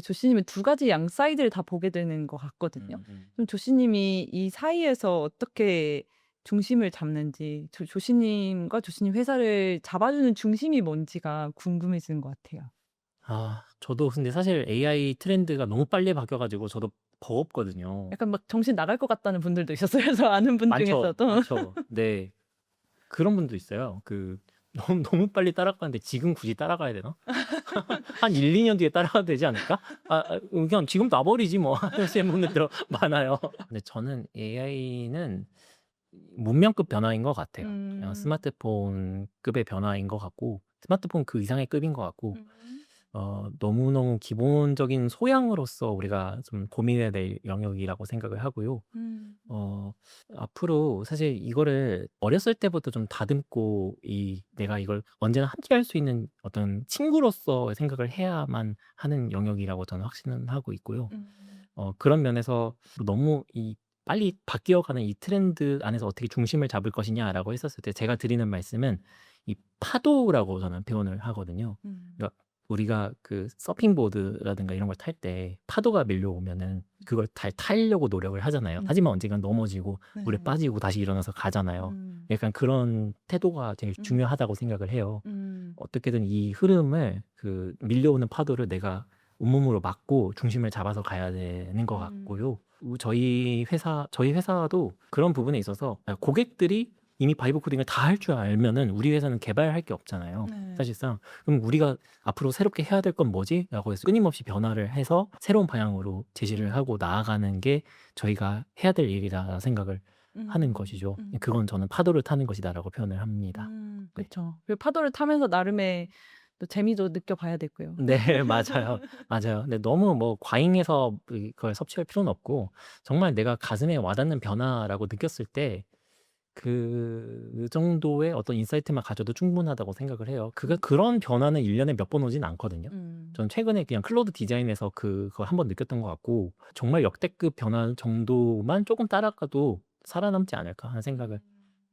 조씨님은 두 가지 양 사이드를 다 보게 되는 것 같거든요. 그럼 조씨님이 이 사이에서 어떻게 중심을 잡는지 조씨님과 조씨님 회사를 잡아주는 중심이 뭔지가 궁금해지는 것 같아요. 저도 근데 사실 AI 트렌드가 너무 빨리 바뀌어 가지고 저도 버겁거든요. 약간 막 정신 나갈 것 같다는 분들도 있었어요. 저 아는 분 많죠. 중에서도. 많죠. 네. 그런 분도 있어요. 너무 빨리 따라가는데 지금 굳이 따라가야 되나? 한 1-2년 뒤에 따라가도 되지 않을까? 그냥 지금 놔버리지 뭐 하시는 분들도 많아요. 근데 저는 AI는 문명급 변화인 것 같아요. 그냥 음. 스마트폰급의 변화인 것 같고 스마트폰 그 이상의 급인 것 같고 음. 너무너무 기본적인 소양으로서 우리가 좀 고민해야 될 영역이라고 생각을 하고요. 음. 어 앞으로 사실 이거를 어렸을 때부터 좀 다듬고 내가 이걸 언제나 함께할 수 있는 어떤 친구로서 생각을 해야만 하는 영역이라고 저는 확신은 하고 있고요. 음. 그런 면에서 너무 빨리 바뀌어가는 이 트렌드 안에서 어떻게 중심을 잡을 것이냐라고 했었을 때 제가 드리는 말씀은 이 파도라고 저는 표현을 하거든요. 음. 그러니까 우리가 그 서핑보드라든가 이런 걸 탈 때 파도가 밀려오면은 그걸 타려고 노력을 하잖아요. 하지만 언젠간 넘어지고 물에 네. 빠지고 다시 일어나서 가잖아요. 음. 약간 그런 태도가 되게 음. 중요하다고 생각을 해요. 음. 어떻게든 이 흐름을 밀려오는 파도를 내가 온몸으로 막고 중심을 잡아서 가야 되는 것 같고요. 저희 회사도 그런 부분에 있어서 고객들이 이미 바이브 코딩을 다 할 줄 알면은 우리 회사는 개발할 게 없잖아요. 네. 사실상. 그럼 우리가 앞으로 새롭게 해야 될 건 뭐지? 라고 해서 끊임없이 변화를 해서 새로운 방향으로 제시를 하고 나아가는 게 저희가 해야 될 일이라 생각을 하는 것이죠. 그건 저는 파도를 타는 것이다라고 표현을 합니다. 네. 그렇죠. 그 파도를 타면서 나름의 또 재미도 느껴봐야 되고요. 네, 맞아요. 맞아요. 근데 너무 뭐 과잉해서 그걸 섭취할 필요는 없고 정말 내가 가슴에 와닿는 변화라고 느꼈을 때 그 정도의 어떤 인사이트만 가져도 충분하다고 생각을 해요. 그런 변화는 1년에 몇 번 오진 않거든요. 전 최근에 그냥 클로드 디자인에서 그걸 한번 느꼈던 것 같고 정말 역대급 변화 정도만 조금 따라가도 살아남지 않을까 하는 생각을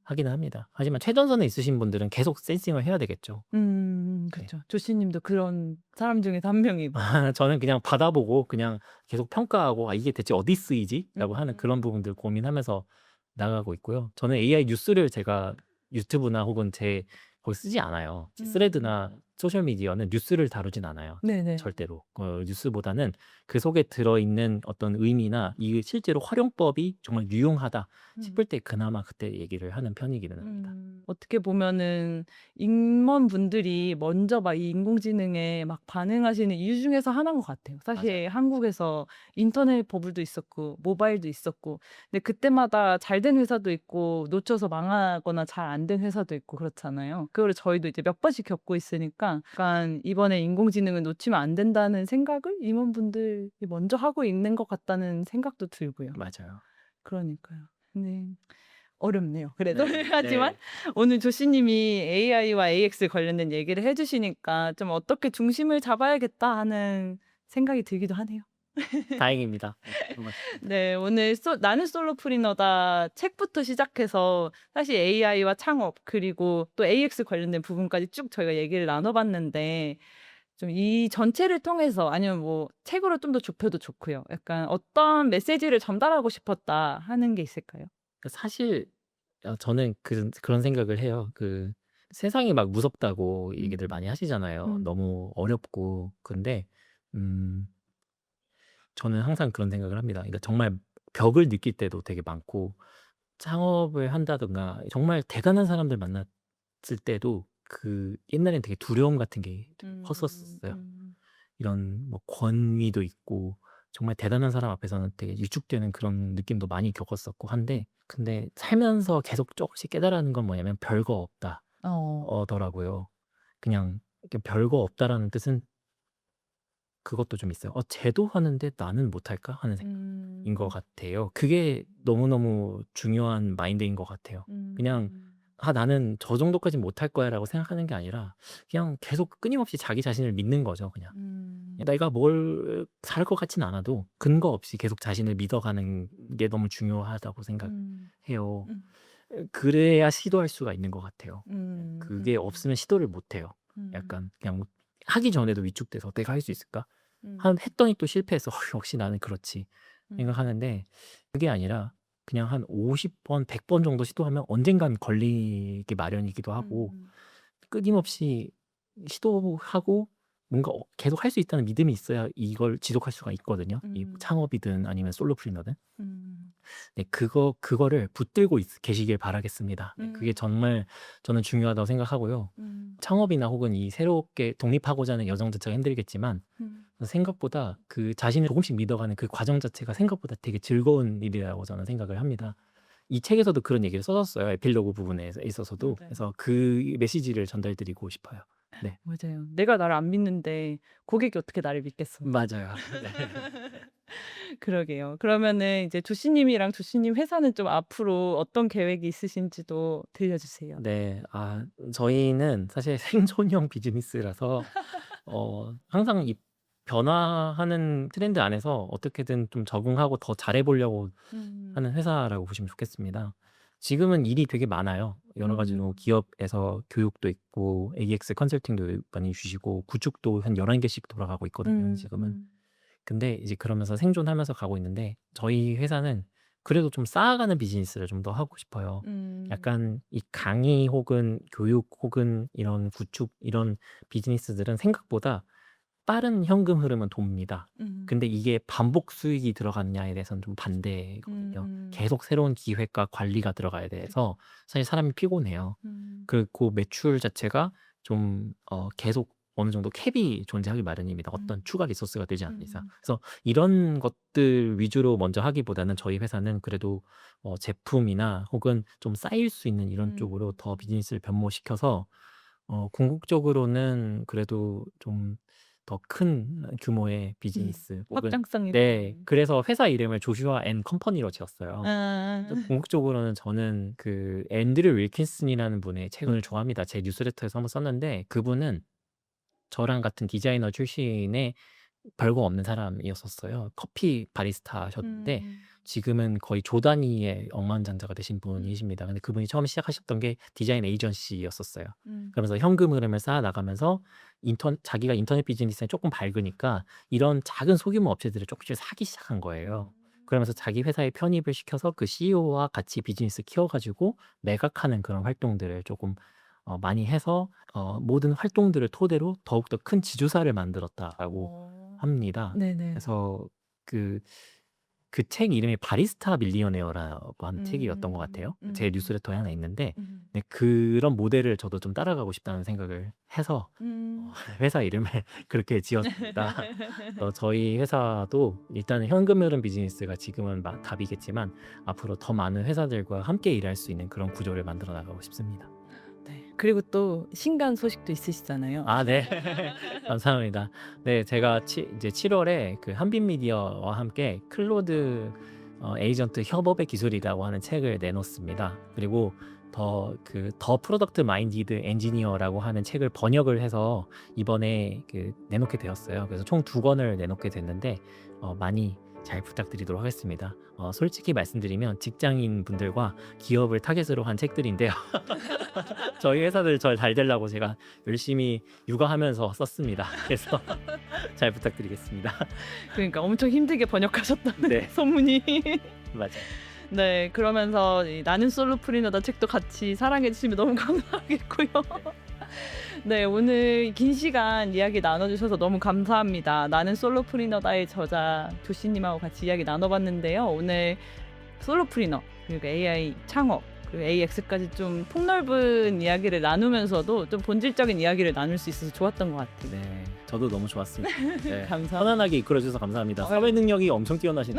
하기는 합니다. 하지만 최전선에 있으신 분들은 계속 센싱을 해야 되겠죠. 그렇죠. 조씨님도 그런 사람 중에서 한 명이고. 저는 그냥 받아보고 그냥 계속 평가하고 이게 대체 어디 쓰이지?라고 하는 그런 부분들 고민하면서 나가고 있고요. 저는 AI 뉴스를 제가 유튜브나 혹은 거기 쓰지 않아요. 스레드나 소셜 미디어는 뉴스를 다루진 않아요. 네네. 절대로. 뉴스보다는 그 속에 들어있는 어떤 의미나 이 실제로 활용법이 정말 유용하다 싶을 때 그나마 그때 얘기를 하는 편이기는 합니다. 어떻게 보면은 임원분들이 먼저 막 이 인공지능에 막 반응하시는 이유 중에서 하나인 것 같아요. 사실 맞아요. 한국에서 인터넷 버블도 있었고 모바일도 있었고 근데 그때마다 잘 된 회사도 있고 놓쳐서 망하거나 잘 안 된 회사도 있고 그렇잖아요. 그거를 저희도 이제 몇 번씩 겪고 있으니까 약간 이번에 인공지능을 놓치면 안 된다는 생각을 임원분들이 먼저 하고 있는 것 같다는 생각도 들고요. 맞아요. 그러니까요. 네. 어렵네요. 그래도 네. 하지만 오늘 조씨님이 AI와 AX 관련된 얘기를 해주시니까 좀 어떻게 중심을 잡아야겠다 하는 생각이 들기도 하네요. 다행입니다. 고맙습니다. 네, 오늘 나는 솔로프리너다 책부터 시작해서 사실 AI와 창업 그리고 또 AX 관련된 부분까지 쭉 저희가 얘기를 나눠봤는데 좀 이 전체를 통해서 아니면 뭐 책으로 좀 더 좁혀도 좋고요. 약간 어떤 메시지를 전달하고 싶었다 하는 게 있을까요? 사실 저는 그런 생각을 해요. 세상이 막 무섭다고 얘기들 많이 하시잖아요. 너무 어렵고. 근데 저는 항상 그런 생각을 합니다. 그러니까 정말 벽을 느낄 때도 되게 많고 창업을 한다든가 정말 대단한 사람들 만났을 때도 옛날엔 되게 두려움 같은 게 컸었어요. 이런 뭐 권위도 있고 정말 대단한 사람 앞에서는 되게 위축되는 그런 느낌도 많이 겪었었고 한데 근데 살면서 계속 조금씩 깨달은 건 뭐냐면 별거 없다. 더라고요. 그냥 이렇게 별거 없다라는 뜻은 그것도 좀 있어요. '쟤도 하는데 나는 못할까?' 하는 생각인 것 같아요. 그게 너무너무 중요한 마인드인 것 같아요. 그냥 '나는 저 정도까진 못할 거야.'라고 생각하는 게 아니라 그냥 계속 끊임없이 자기 자신을 믿는 거죠 그냥. 내가 뭘 잘할 것 같진 않아도 근거 없이 계속 자신을 믿어가는 게 너무 중요하다고 생각해요. 그래야 시도할 수가 있는 것 같아요. 그게 없으면 시도를 못 해요. 약간 그냥 하기 전에도 위축돼서 '내가 할 수 있을까?' 했더니 또 실패해서 '역시 나는 그렇지.' 생각하는데 그게 아니라 그냥 한 50번 100번 정도 시도하면 언젠간 걸리기 마련이기도 하고 끊임없이 시도하고 뭔가 계속 할 수 있다는 믿음이 있어야 이걸 지속할 수가 있거든요. 이 음. 창업이든 아니면 솔로프리너든. 음. 네, 그거를 붙들고 계시길 바라겠습니다. 네, 그게 음. 정말 저는 중요하다고 생각하고요. 음. 창업이나 혹은 이 새롭게 독립하고자 하는 여정 자체가 힘들겠지만 음. 생각보다 그 자신을 조금씩 믿어가는 그 과정 자체가 생각보다 되게 즐거운 일이라고 저는 생각을 합니다. 이 책에서도 그런 얘기를 써줬어요. 에필로그 부분에 있어서도. 맞아요. 그래서 그 메시지를 전달드리고 싶어요. 네. 맞아요. 내가 나를 안 믿는데 고객이 어떻게 나를 믿겠어. 맞아요. 네. 그러게요. 그러면은 이제 조씨님이랑 조씨님 회사는 좀 앞으로 어떤 계획이 있으신지도 들려주세요. 네. 저희는 사실 생존형 비즈니스라서 항상 이 변화하는 트렌드 안에서 어떻게든 좀 적응하고 더 잘해보려고 하는 회사라고 보시면 좋겠습니다. 지금은 일이 되게 많아요. 여러 가지로 기업에서 교육도 있고 AX 컨설팅도 많이 주시고 구축도 한 11개씩 돌아가고 있거든요, 지금은. 근데 이제 그러면서 생존하면서 가고 있는데 저희 회사는 그래도 좀 쌓아가는 비즈니스를 좀 더 하고 싶어요. 약간 이 강의 혹은 교육 혹은 이런 구축 이런 비즈니스들은 생각보다 빠른 현금 흐름은 돕니다. 근데 이게 반복 수익이 들어갔냐에 대해서는 좀 반대거든요. 계속 새로운 기획과 관리가 들어가야 돼서 사실 사람이 피곤해요. 그리고 매출 자체가 좀 계속 어느 정도 캡이 존재하기 마련입니다. 어떤 추가 리소스가 되지 않는 이상. 그래서 이런 것들 위주로 먼저 하기보다는 저희 회사는 그래도 제품이나 혹은 좀 쌓일 수 있는 이런 쪽으로 더 비즈니스를 변모시켜서 궁극적으로는 그래도 좀 더 큰 규모의 비즈니스 혹은 확장성이 네, 그래서 회사 이름을 조슈아 앤 컴퍼니로 지었어요. 아. 궁극적으로는 저는 그 앤드류 윌킨슨이라는 분의 책을 좋아합니다. 제 뉴스레터에서 한번 썼는데 그분은 저랑 같은 디자이너 출신의 별거 없는 사람이었었어요. 커피 바리스타셨는데 지금은 거의 조 단위의 억만장자가 되신 분이십니다. 근데 그분이 처음 시작하셨던 게 디자인 에이전시였었어요. 그러면서 현금 흐름을 쌓아 나가면서 자기가 인터넷 비즈니스에 조금 밝으니까 이런 작은 소규모 업체들을 조금씩 사기 시작한 거예요. 그러면서 자기 회사에 편입을 시켜서 그 CEO와 같이 비즈니스 키워가지고 매각하는 그런 활동들을 조금 많이 해서 모든 활동들을 토대로 더욱더 큰 지주사를 만들었다라고 합니다. 네네. 그래서 그 책 이름이 바리스타 밀리어네어라고 하는 책이었던 것 같아요. 제 뉴스레터에 하나 있는데 네, 그런 모델을 저도 좀 따라가고 싶다는 생각을 해서 회사 이름을 그렇게 지었습니다. 저희 회사도 일단은 현금 흐름 비즈니스가 지금은 답이겠지만 앞으로 더 많은 회사들과 함께 일할 수 있는 그런 구조를 만들어 나가고 싶습니다. 네. 그리고 또 신간 소식도 있으시잖아요. 아, 네. 감사합니다. 네, 제가 이제 7월에 그 한빛미디어와 함께 클로드 에이전트 협업의 기술이라고 하는 책을 내놓습니다. 그리고 더 프로덕트 마인디드 엔지니어라고 하는 책을 번역을 해서 이번에 내놓게 되었어요. 그래서 총 2권을 내놓게 됐는데 많이 잘 부탁드리도록 하겠습니다. 솔직히 말씀드리면 직장인 분들과 기업을 타겟으로 한 책들인데요. 저희 회사들 잘 되려고 제가 열심히 육아하면서 썼습니다. 그래서 잘 부탁드리겠습니다. 그러니까 엄청 힘들게 번역하셨다는 네, 소문이. 맞아요. 네, 그러면서 이 나는 솔로프리너다 책도 같이 사랑해 주시면 너무 감사하겠고요. 네, 오늘 긴 시간 이야기 나눠주셔서 너무 감사합니다. 나는 솔로프리너다의 저자 조씨님하고 같이 이야기 나눠봤는데요. 오늘 솔로프리너 그리고 AI 창업 그리고 AX까지 좀 폭넓은 이야기를 나누면서도 좀 본질적인 이야기를 나눌 수 있어서 좋았던 것 같아요. 네, 저도 너무 좋았습니다. 네, 감사합니다. 편안하게 이끌어주셔서 감사합니다. 사회 능력이 엄청 뛰어나신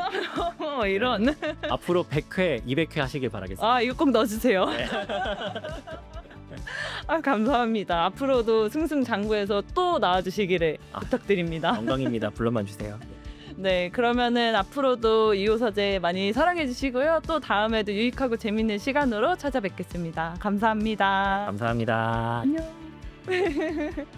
이런. 앞으로 100회, 200회 하시길 바라겠습니다. 아, 이거 꼭 넣어주세요. 네. 아, 감사합니다. 앞으로도 승승장구해서 또 나와주시기를 부탁드립니다. 영광입니다. 불러만 주세요. 네, 그러면은 앞으로도 이호서재 많이 사랑해 주시고요. 또 다음에도 유익하고 재밌는 시간으로 찾아뵙겠습니다. 감사합니다. 감사합니다. 안녕.